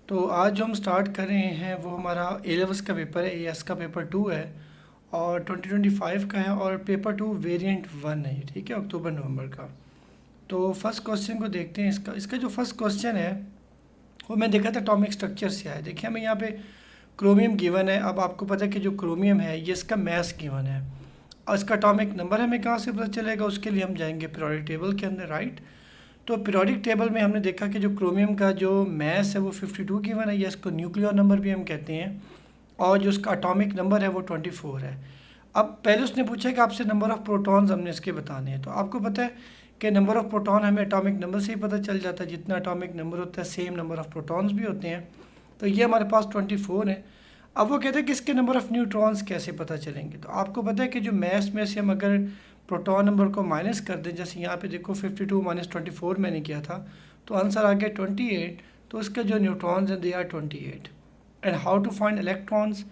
तो आज जो हम स्टार्ट कर रहे हैं वो हमारा A-levels का पेपर है, एएस का पेपर 2 है और 2025 का है और पेपर 2 वेरिएंट 1 है, ठीक है, अक्टूबर नवंबर का। तो फर्स्ट क्वेश्चन को देखते हैं। इसका जो फर्स्ट क्वेश्चन है वो मैं देखा था एटॉमिक स्ट्रक्चर से है। देखिए हमें यहाँ पे क्रोमियम गिवन है। अब आपको पता है कि जो क्रोमियम है ये इसका मैस गिवन है और इसका एटॉमिक नंबर हमें कहाँ से पता चलेगा, उसके लिए हम जाएंगे पीरियोडिक टेबल के अंदर, राइट। तो पीरियोडिक टेबल में हमने देखा कि जो क्रोमियम का जो मैस है वो 52 गिवन है, या इसको न्यूक्लियर नंबर भी हम कहते हैं, और जो उसका एटॉमिक नंबर है वो 24 है। अब पहले उसने पूछा कि आपसे नंबर ऑफ़ प्रोटॉन्स हमने इसके बताने हैं। तो आपको पता है कि नंबर ऑफ़ प्रोटॉन हमें एटॉमिक नंबर से ही पता चल जाता है। जितना एटॉमिक नंबर होता है सेम नंबर ऑफ़ प्रोटॉन्स भी होते हैं। तो ये हमारे पास 24 है। अब वो कहते हैं कि इसके नंबर ऑफ़ न्यूट्रॉन्स कैसे पता चलेंगे। तो आपको पता है कि जो मैस में से हम अगर प्रोटॉन नंबर को माइनस कर दें, जैसे यहाँ पे देखो 52 माइनस 24 मैंने किया था, तो आंसर आ गया 28। तो इसके जो न्यूट्रॉन्स हैं they are 28। And how to find electrons.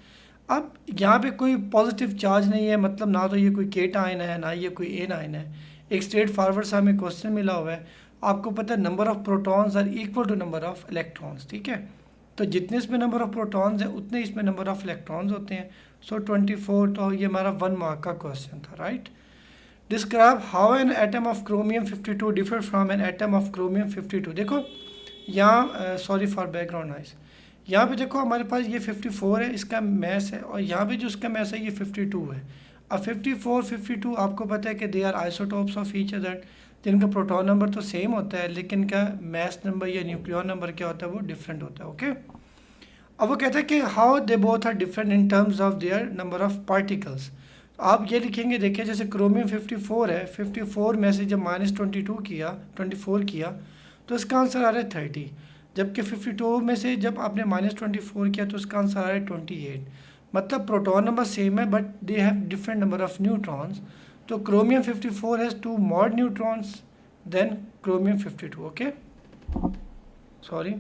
अब यहाँ पे कोई पॉजिटिव चार्ज नहीं है, मतलब ना तो ये कोई केट आयन है ना ये कोई एन आयन है। एक स्ट्रेट फॉरवर्ड सा हमें क्वेश्चन मिला हुआ है। आपको पता है number of protons are equal to number of electrons, ठीक है। तो जितने इसमें नंबर ऑफ़ प्रोटॉन्स हैं उतने इसमें नंबर ऑफ़ इलेक्ट्रॉन्स होते हैं। सो 24। तो ये हमारा 1 मार्क का क्वेश्चन था, right. Describe how an atom of chromium 52 differ from an atom of chromium 52। देखो यहाँ सॉरी फॉर बैकग्राउंड नॉइस। यहाँ पे देखो हमारे पास ये 54 है, इसका मैस है, और यहाँ पे जो इसका मैस है ये 52 है। अब 54 52 आपको पता है कि they are isotopes of each other, जिनका प्रोटॉन नंबर तो सेम होता है लेकिन इनका मैस नंबर या न्यूक्लियर नंबर क्या होता है वो डिफरेंट होता है, ओके। अब वो कहता है कि how they both are different in terms of their number of particles. आप ये लिखेंगे, देखिए जैसे क्रोमियम 54 है, 54 में से जब -24 किया तो इसका आंसर आ रहा है 30। जबकि 52 में से जब आपने -24 किया तो इसका आंसर आ रहा है 28। मतलब प्रोटॉन नंबर सेम है but they have different number of neutrons. तो chromium 54 has 2 more neutrons than chromium 52, okay. Sorry,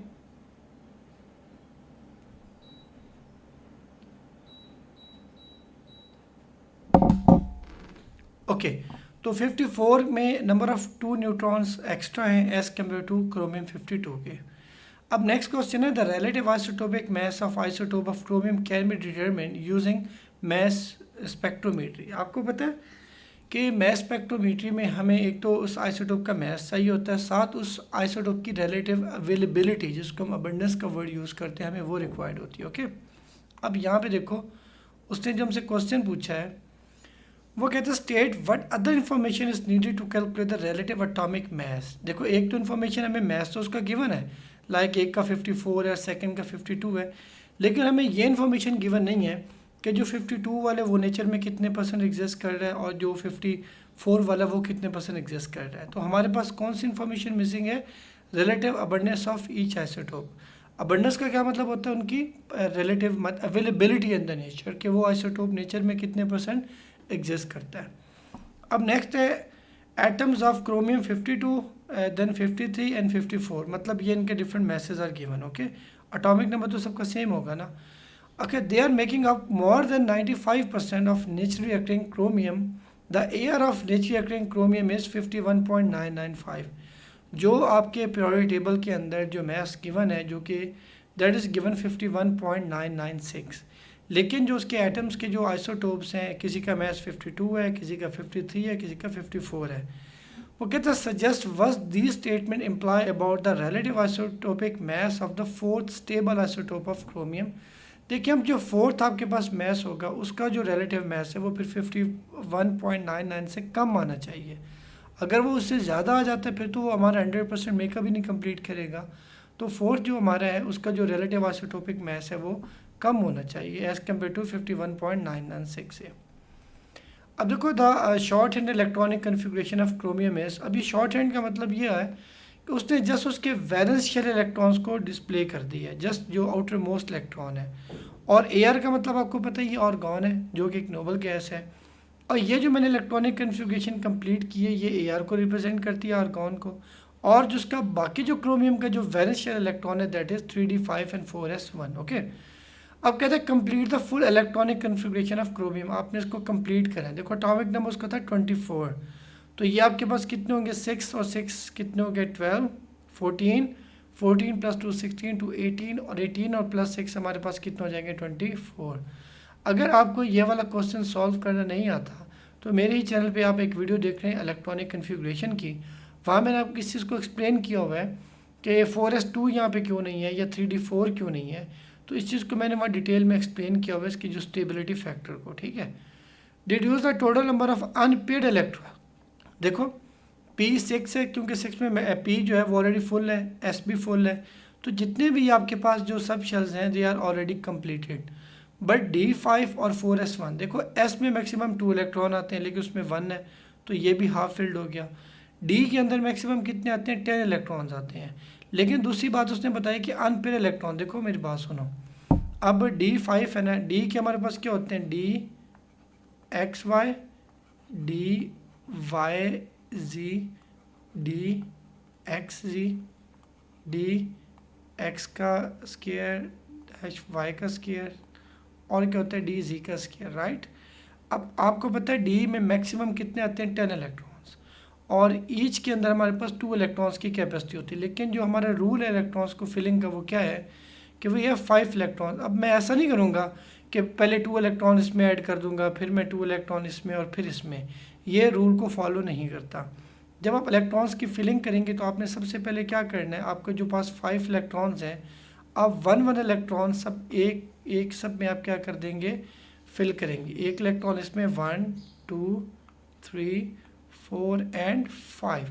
okay. तो 54 में नंबर ऑफ 2 न्यूट्रॉन्स एक्स्ट्रा हैं एज कम्पेयर टू क्रोमियम 52 के। अब नेक्स्ट क्वेश्चन है the relative isotopic mass of isotope of chromium can be determined using mass spectrometry. आपको पता है कि मास स्पेक्ट्रोमेट्री में हमें एक तो उस आइसोटोप का मास चाहिए होता है, साथ उस आइसोटोप की रिलेटिव अवेलेबिलिटी जिसको हम अबंडेंस का वर्ड यूज़ करते हैं हमें वो रिक्वायर्ड होती है, ओके। अब यहाँ पे देखो उसने जो हमसे क्वेश्चन पूछा है वो कहते हैं state what other information is needed to calculate the relative atomic mass. देखो एक तो इन्फॉर्मेशन हमें मास तो उसका गिवन है, लाइक एक का 54 है, सेकंड का 52 है, लेकिन हमें ये इन्फॉर्मेशन गिवन नहीं है कि जो 52 वाले वो नेचर में कितने % एग्जिस्ट कर रहा है और जो 54 वाला वो कितने % एग्जिस्ट कर रहा है। तो हमारे पास कौन सी इन्फॉर्मेशन मिसिंग है, relative abundance of each isotope. Abundance का क्या मतलब होता है, उनकी relative availability in the nature, कि वो आइसोटोप नेचर में कितने % एग्जिस्ट करता है। अब नेक्स्ट है atoms of chromium 52 then 53 and 54, मतलब ये इनके different masses are given, okay. Atomic number तो सबका सेम होगा ना, okay. They are making up more than 95% of naturally occurring chromium. The air of naturally occurring chromium is 51.995। जो आपके periodic table के अंदर जो मैस गिवन है जो कि दैट इज़ गिवन 51.996, लेकिन जो उसके एटम्स के जो आइसोटोप्स हैं किसी का मैस 52 है, किसी का 53 है, किसी का 54 है। वो कहते हैं suggest was the statement imply about the relative isotopic mass of the fourth stable isotope of chromium. देखिए हम जो फोर्थ आपके पास मैस होगा उसका जो रिलेटिव मैस है वो फिर 51.99 से कम आना चाहिए। अगर वो उससे ज़्यादा आ जाता है फिर तो वो हमारा 100% मेकअप ही नहीं कंप्लीट करेगा। तो फोर्थ जो हमारा है उसका जो रिलेटिव आइसोटोपिक मैस है वो कम होना चाहिए एज़ कम्पेयर टू 51.996 से। अब देखो the short hand electronic configuration of chromium is. अभी शॉर्ट हैंड का मतलब ये है कि उसने जस्ट उसके वैलेंस शेल इलेक्ट्रॉन्स को डिस्प्ले कर दिया है, जस्ट जो आउटर मोस्ट इलेक्ट्रॉन है। और एयर का मतलब आपको पता ही आर्गॉन है जो कि एक नोबल गैस है। और ये जो मैंने इलेक्ट्रॉनिक कन्फिग्रेशन कंप्लीट की है ये एयर को रिप्रेजेंट करती है, आर्गॉन को। और जो उसका बाकी जो क्रोमियम का जो वैलेंस शेल इलेक्ट्रॉन है that is 3d5 and 4s1, okay. अब कहते हैं complete the full electronic configuration of chromium. आपने इसको कंप्लीट करा है। देखो एटॉमिक नंबर उसका था 24, तो ये आपके पास कितने होंगे 6 और 6 कितने हो गए 12, 14, 14 + 2 16 to 18 और 18 और +6 हमारे पास कितने हो जाएंगे 24। अगर आपको ये वाला क्वेश्चन सॉल्व करना नहीं आता तो मेरे ही चैनल पे आप एक वीडियो देख रहे हैं इलेक्ट्रॉनिक कन्फिग्रेशन की, वहाँ मैंने आपको इस चीज़ को एक्सप्लेन किया हुआ है कि 4s2 यहाँ पे क्यों नहीं है या 3d4 क्यों नहीं है। तो इस चीज़ को मैंने वहाँ डिटेल में एक्सप्लेन किया हुआ है इसकी जो स्टेबिलिटी फैक्टर को, ठीक है। Deduce the total number of unpaired electron. देखो P 6 है क्योंकि 6 में P जो है वो ऑलरेडी फुल है, S भी फुल है, तो जितने भी आपके पास जो सब शेल्स हैं they are already completed. But D5 और 4s1 देखो S में मैक्सिमम 2 इलेक्ट्रॉन आते हैं लेकिन उसमें 1 है तो ये भी हाफ फिल्ड हो गया। D के अंदर मैक्सिमम कितने आते हैं 10 इलेक्ट्रॉन्स आते हैं, लेकिन दूसरी बात उसने बताई कि अनपेड इलेक्ट्रॉन, देखो मेरी बात सुनो, अब D5 है ना, D के हमारे पास क्या होते हैं DXY DYZ DXZ DX का स्क्वायर HY का स्क्वायर और क्या होता है DZ का स्क्वायर, राइट। अब आपको पता है D में मैक्सिमम कितने आते हैं 10 इलेक्ट्रॉन्स और ईच के अंदर हमारे पास 2 इलेक्ट्रॉन्स की कैपेसिटी होती है, लेकिन जो हमारा रूल है इलेक्ट्रॉन्स को फिलिंग का वो क्या है कि वो ये 5 इलेक्ट्रॉन। अब मैं ऐसा नहीं करूँगा कि पहले 2 इलेक्ट्रॉन इसमें ऐड कर दूंगा फिर मैं 2 इलेक्ट्रॉन इसमें और फिर इसमें, ये रूल को फॉलो नहीं करता। जब आप इलेक्ट्रॉन्स की फिलिंग करेंगे तो आपने सबसे पहले क्या करना है, आपके जो पास 5 इलेक्ट्रॉन्स हैं आप 1 इलेक्ट्रॉन सब एक सब में आप क्या कर देंगे फिल करेंगे। एक इलेक्ट्रॉन इसमें 1 2 3 4 एंड 5।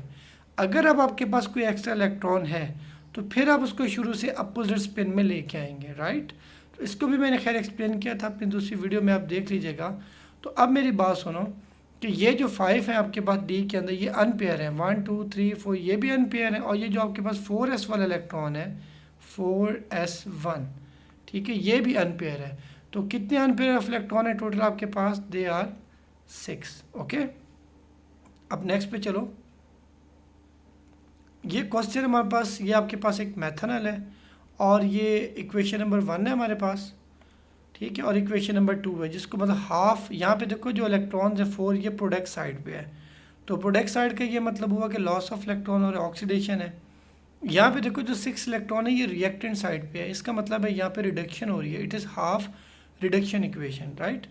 अगर अब आपके पास कोई एक्स्ट्रा इलेक्ट्रॉन है तो फिर आप उसको शुरू से अपोजिट स्पिन में लेके आएंगे, राइट। तो इसको भी मैंने खैर एक्सप्लेन किया था अपनी दूसरी वीडियो में, आप देख लीजिएगा। तो अब मेरी बात सुनो कि ये जो 5 है आपके पास D के अंदर ये अनपेयर है, 1 2 3 4 ये भी अनपेयर है, और ये जो आपके पास 4s वाला इलेक्ट्रॉन है 4s1, ठीक है, ये भी अनपेयर है। तो कितने अनपेयर ऑफ इलेक्ट्रॉन है टोटल आपके पास, दे आर 6, ओके। अब नेक्स्ट पे चलो, ये क्वेश्चन हमारे पास, ये आपके पास एक मैथनल है और ये इक्वेशन नंबर 1 है हमारे पास, ठीक है, और इक्वेशन नंबर 2 है जिसको मतलब हाफ, यहाँ पे देखो जो इलेक्ट्रॉन्स है 4 ये प्रोडक्ट साइड पे है, तो प्रोडक्ट साइड का ये मतलब हुआ कि लॉस ऑफ इलेक्ट्रॉन और ऑक्सीडेशन है। यहाँ पे देखो जो 6 इलेक्ट्रॉन है ये रिएक्टेंट साइड पे है, इसका मतलब है यहाँ पे रिडक्शन हो रही है, it is half reduction equation, right.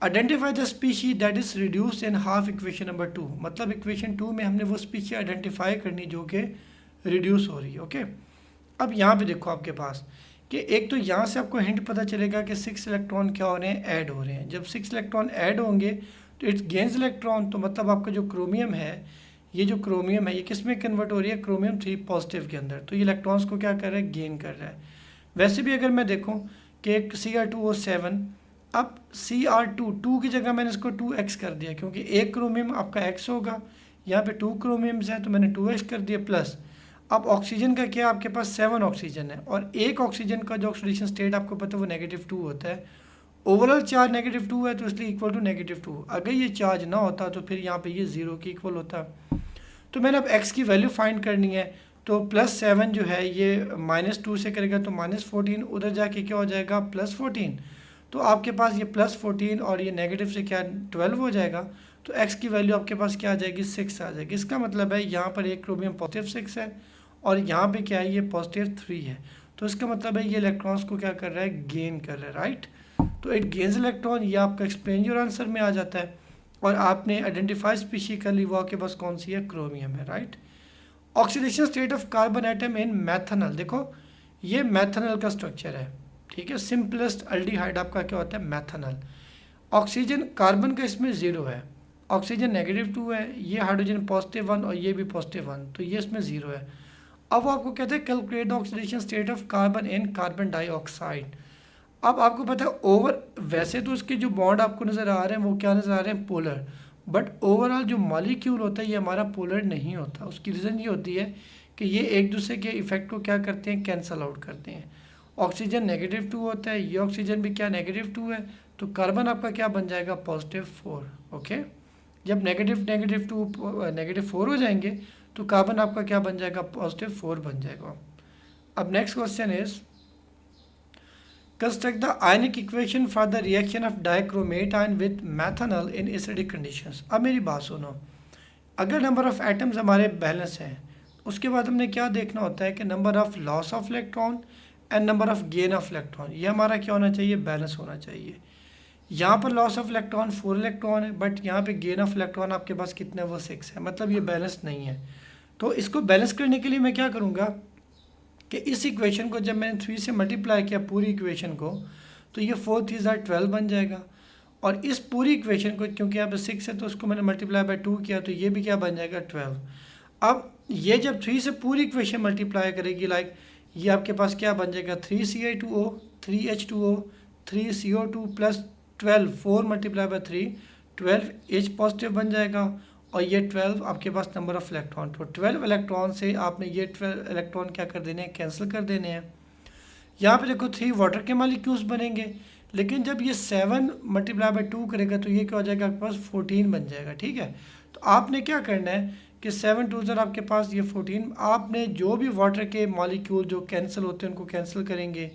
Identify the species that is reduce in half equation number 2, मतलब इक्वेशन 2 में हमने वो स्पीशी आइडेंटिफाई करनी जो कि रिड्यूस हो रही है, ओके। अब यहाँ पे देखो आपके पास कि एक तो यहाँ से आपको हिंट पता चलेगा कि 6 इलेक्ट्रॉन क्या हो रहे हैं, ऐड हो रहे हैं। जब 6 इलेक्ट्रॉन ऐड होंगे तो इट्स गेन्स इलेक्ट्रॉन, तो मतलब आपका जो क्रोमियम है, ये जो क्रोमियम है ये किस में कन्वर्ट हो रही है, क्रोमियम 3 पॉजिटिव के अंदर, तो ये इलेक्ट्रॉन्स को क्या कर रहा है, गेन कर रहा है। वैसे भी अगर मैं देखूँ कि एक Cr2O7, अब Cr2 की जगह मैंने इसको 2x कर दिया क्योंकि एक क्रोमियम आपका x होगा, यहाँ पे 2 क्रोमियम्स हैं तो मैंने 2x कर दिया प्लस। अब ऑक्सीजन का क्या, आपके पास 7 ऑक्सीजन है और एक ऑक्सीजन का जो ऑक्सीडेशन स्टेट आपको पता है वो -2 होता है। ओवरऑल चार्ज -2 है तो इसलिए इक्वल टू -2। अगर ये चार्ज ना होता तो फिर यहाँ पे ये 0 के इक्वल होता। तो मैंने अब x की वैल्यू फाइंड करनी है, तो +7 जो है ये -2 से करेगा तो -14, उधर जाके क्या हो जाएगा +14, तो आपके पास ये +14 और ये नेगेटिव से क्या 12 हो जाएगा, तो x की वैल्यू आपके पास क्या आ जाएगी 6 आ जाएगी। इसका मतलब है यहाँ पर एक क्रोमियम पॉजिटिव 6 है और यहाँ पे क्या है ये पॉजिटिव 3 है, तो इसका मतलब है ये इलेक्ट्रॉन्स को क्या कर रहा है, गेन कर रहा है, राइट। तो इट गेन्स इलेक्ट्रॉन, ये आपका एक्सप्लेन योर आंसर में आ जाता है और आपने आइडेंटिफाई स्पीशी कर ली, वो आपके पास कौन सी है, क्रोमियम है, right. Oxidation state of carbon atom in methanol, देखो ये मैथनल का स्ट्रक्चर है, ठीक है, सिंपलेस्ट अल्डिहाइड आपका क्या होता है, मैथनल। ऑक्सीजन कार्बन का इसमें 0 है, ऑक्सीजन -2 है, ये हाइड्रोजन +1 और ये भी +1, तो ये इसमें 0 है। अब आपको कहते हैं calculate the oxidation state of carbon in carbon dioxide. अब आपको पता है ओवर, वैसे तो इसके जो बॉन्ड आपको नज़र आ रहे हैं वो क्या नज़र आ रहे हैं, पोलर, बट ओवरऑल जो मॉलिक्यूल होता है ये हमारा पोलर नहीं होता। उसकी रीज़न ये होती है कि ये एक दूसरे के इफेक्ट को क्या करते हैं, कैंसल आउट करते हैं। ऑक्सीजन -2 होता है, ये ऑक्सीजन भी क्या -2 है, तो कार्बन आपका क्या बन जाएगा, +4, ओके। जब -2 -4 हो जाएंगे तो कार्बन आपका क्या बन जाएगा, +4 बन जाएगा। अब next question is construct the ionic equation for the reaction of dichromate ion with methanol in acidic conditions. अब मेरी बात सुनो, अगर नंबर ऑफ एटम्स हमारे बैलेंस हैं उसके बाद हमने क्या देखना होता है कि number of loss of electron and number of gain of electron, ये हमारा क्या होना चाहिए, बैलेंस होना चाहिए। यहाँ पर लॉस ऑफ इलेक्ट्रॉन 4 इलेक्ट्रॉन है, बट यहाँ पे गेन ऑफ इलेक्ट्रॉन आपके पास कितने, वो 6 है, मतलब ये बैलेंस नहीं है। तो इसको बैलेंस करने के लिए मैं क्या करूँगा कि इस इक्वेशन को जब मैंने 3 से मल्टीप्लाई किया पूरी इक्वेशन को, तो ये 4 3 12 बन जाएगा। और इस पूरी इक्वेशन को क्योंकि यहाँ पे 6 है तो उसको मैंने मल्टीप्लाई बाय 2 किया, तो ये भी क्या बन जाएगा 12। अब ये जब 3 से पूरी इक्वेशन मल्टीप्लाई करेगी, लाइक ये आपके पास क्या बन जाएगा 3Ci2O 3H2O 3CO2 plus 12, 4 multiply by 3 12 H positive बन जाएगा, और ये 12 आपके पास नंबर ऑफ इलेक्ट्रॉन। तो 12 इलेक्ट्रॉन से आपने ये 12 इलेक्ट्रॉन क्या कर देने हैं, कैंसिल कर देने हैं। यहाँ पे देखो 3 वाटर के मॉलिक्यूल्स बनेंगे, लेकिन जब ये 7 मल्टीप्लाई बाय 2 करेगा तो ये क्या हो जाएगा आपके पास 14 बन जाएगा, ठीक है। तो आपने क्या करना है कि 7 2 ज़र आपके पास ये 14, आपने जो भी वाटर के मॉलिक्यूल जो कैंसिल होते हैं उनको कैंसिल करेंगे,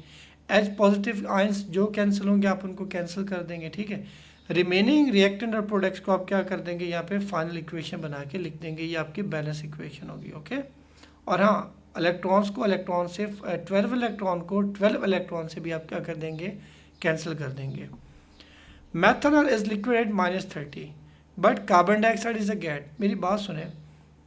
एच पॉजिटिव आयंस जो कैंसिल होंगे आप उनको कैंसिल कर देंगे, ठीक है। रिमेनिंग रिएक्टेंट और प्रोडक्ट्स को आप क्या कर देंगे, यहाँ पे फाइनल इक्वेशन बना के लिख देंगे, ये आपकी बैलेंस इक्वेशन होगी, ओके। और हाँ, इलेक्ट्रॉन्स को इलेक्ट्रॉन से 12 इलेक्ट्रॉन को 12 इलेक्ट्रॉन से भी आप क्या कर देंगे, कैंसिल कर देंगे। Methanol is liquid at -30 but carbon dioxide is a gas. मेरी बात सुने,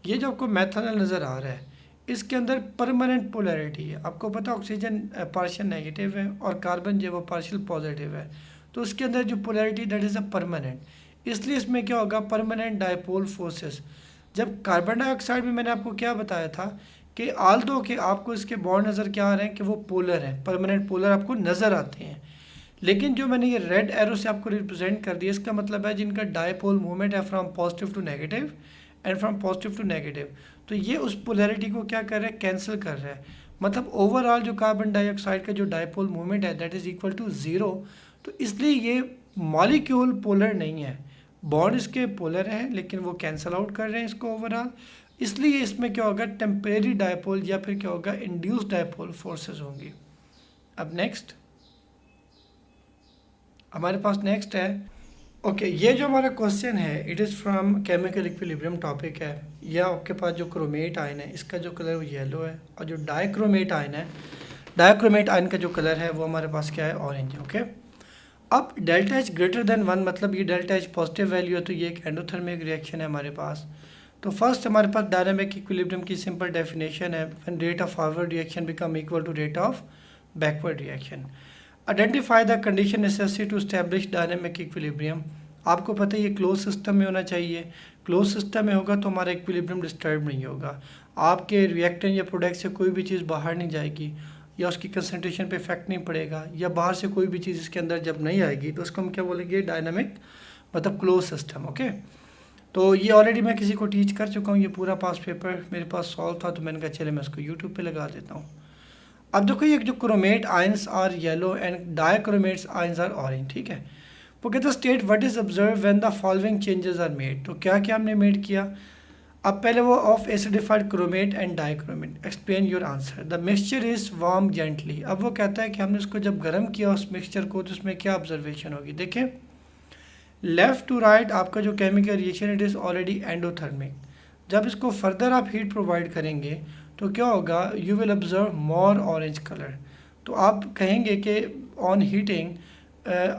ये जो आपको मैथनॉल नज़र आ रहा है इसके अंदर परमानेंट पोलैरिटी है। आपको पता है ऑक्सीजन पार्शियल नेगेटिव है और कार्बन जो है वो पार्शियल पॉजिटिव है, तो उसके अंदर जो polarity that is a permanent, इसलिए इसमें क्या होगा, परमानेंट डायपोल फोर्सेस। जब कार्बन डाइऑक्साइड में मैंने आपको क्या बताया था कि आल्दो के आपको इसके बॉन्ड नज़र क्या आ रहे हैं कि वो पोलर हैं, परमानेंट पोलर आपको नज़र आते हैं, लेकिन जो मैंने ये रेड एरो से आपको रिप्रेजेंट कर दिया इसका मतलब है जिनका डायपोल मूवमेंट है from positive to negative and from positive to negative, तो ये उस पोलैरिटी को क्या कर रहा है, कैंसिल कर रहा है। मतलब ओवरऑल जो कार्बन डाइऑक्साइड का जो डायपोल मूवमेंट है दैट इज़ इक्वल टू 0। तो इसलिए ये मॉलिक्यूल पोलर नहीं है, बॉन्ड इसके पोलर हैं लेकिन वो कैंसिल आउट कर रहे हैं इसको ओवरऑल, इसलिए इसमें क्या होगा, टेम्परेरी डायपोल या फिर क्या होगा, इंड्यूस डायपोल फोर्सेस होंगी। अब नेक्स्ट हमारे पास नेक्स्ट है, ओके ये जो हमारा क्वेश्चन है it is from chemical equilibrium topic है। यह आपके पास जो क्रोमेट आयन है इसका जो कलर वो येलो है, और जो डाइक्रोमेट आयन है, डाइक्रोमेट आयन का जो कलर है वो हमारे पास क्या है, ऑरेंज है, ओके। अब डेल्टा एच ग्रेटर देन 1 मतलब ये डेल्टा एच पॉजिटिव वैल्यू है, तो ये एक एंडोथर्मिक रिएक्शन है हमारे पास। तो फर्स्ट हमारे पास डायनामिक इक्विलिब्रियम की सिंपल डेफिनेशन है, when rate of forward reaction become equal to rate of backward reaction. Identify the condition necessary to establish dynamic equilibrium. आपको पता है ये क्लोज सिस्टम में होना चाहिए, क्लोज सिस्टम में होगा तो हमारा इक्विलिब्रियम डिस्टर्ब नहीं होगा, आपके रिएक्टेंट या प्रोडक्ट से कोई भी चीज़ बाहर नहीं जाएगी या उसकी कंसंट्रेशन पे इफेक्ट नहीं पड़ेगा, या बाहर से कोई भी चीज़ इसके अंदर जब नहीं आएगी तो उसको हम क्या बोलेंगे, डायनामिक, मतलब क्लोज सिस्टम, ओके। तो ये ऑलरेडी मैं किसी को टीच कर चुका हूँ, ये पूरा पास पेपर मेरे पास सॉल्व था, तो मैंने कहा चले मैं उसको यूट्यूब पे लगा देता हूँ। अब देखो ये जो chromate ions are yellow and dichromates ions are orange, ठीक है। वो कहता है state what is observe when the following changes are made. तो क्या क्या हमने मेड किया, अब पहले वो of acidified chromate and dichromate, explain your answer. The mixture is warm gently. अब वो कहता है कि हमने उसको जब गर्म किया उस मिक्सचर को तो उसमें क्या ऑब्जर्वेशन होगी, देखें लेफ़्ट टू राइट आपका जो chemical reaction it is already endothermic. जब इसको फर्दर आप हीट प्रोवाइड करेंगे तो क्या होगा, you will observe more orange colour. तो आप कहेंगे कि on heating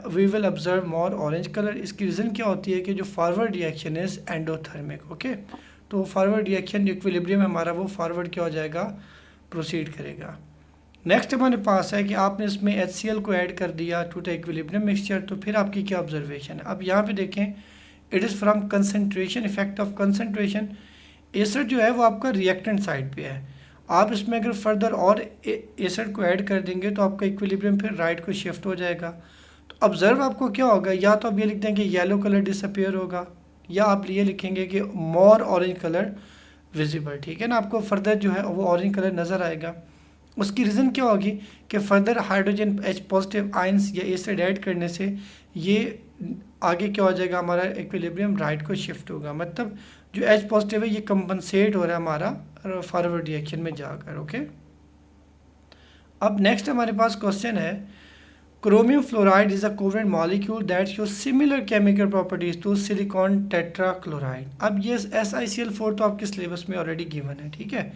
we will observe more orange colour. इसकी रीज़न क्या होती है कि जो forward reaction is endothermic, okay. तो फॉरवर्ड रिएक्शन जो इक्विलिब्रियम हमारा वो फॉरवर्ड क्या हो जाएगा, प्रोसीड करेगा। नेक्स्ट हमारे पास है कि आपने इसमें HCl को ऐड कर दिया टू द इक्विलिब्रियम मिक्सचर, तो फिर आपकी क्या ऑब्जर्वेशन है। अब यहाँ पे देखें it is from concentration, effect of concentration. Acid जो है वो आपका रिएक्टेंट साइड पे है, आप इसमें अगर फर्दर और एसिड को ऐड कर देंगे तो आपका इक्विलिब्रियम फिर राइट को शिफ्ट हो जाएगा। तो ऑब्जर्व आपको क्या होगा, या तो आप ये लिख दें कि येलो कलर डिसअपियर होगा, या आप ये लिखेंगे कि मोर ऑरेंज कलर विजिबल, ठीक है ना। आपको फर्दर जो है वो ऑरेंज कलर नज़र आएगा। उसकी रीज़न क्या होगी कि further hydrogen H positive ions या एसिड ऐड करने से ये आगे क्या हो जाएगा, हमारा इक्विलिब्रियम राइट को शिफ्ट होगा, मतलब जो H पॉजिटिव है ये कंपनसेट हो रहा है हमारा फॉरवर्ड रिएक्शन में जाकर, ओके। अब नेक्स्ट हमारे पास क्वेश्चन है, chromium fluoride is a covalent molecule that show similar chemical properties to silicon tetrachloride. अब ये SiCl4 तो आपके सिलेबस में ऑलरेडी गिवन है, ठीक है।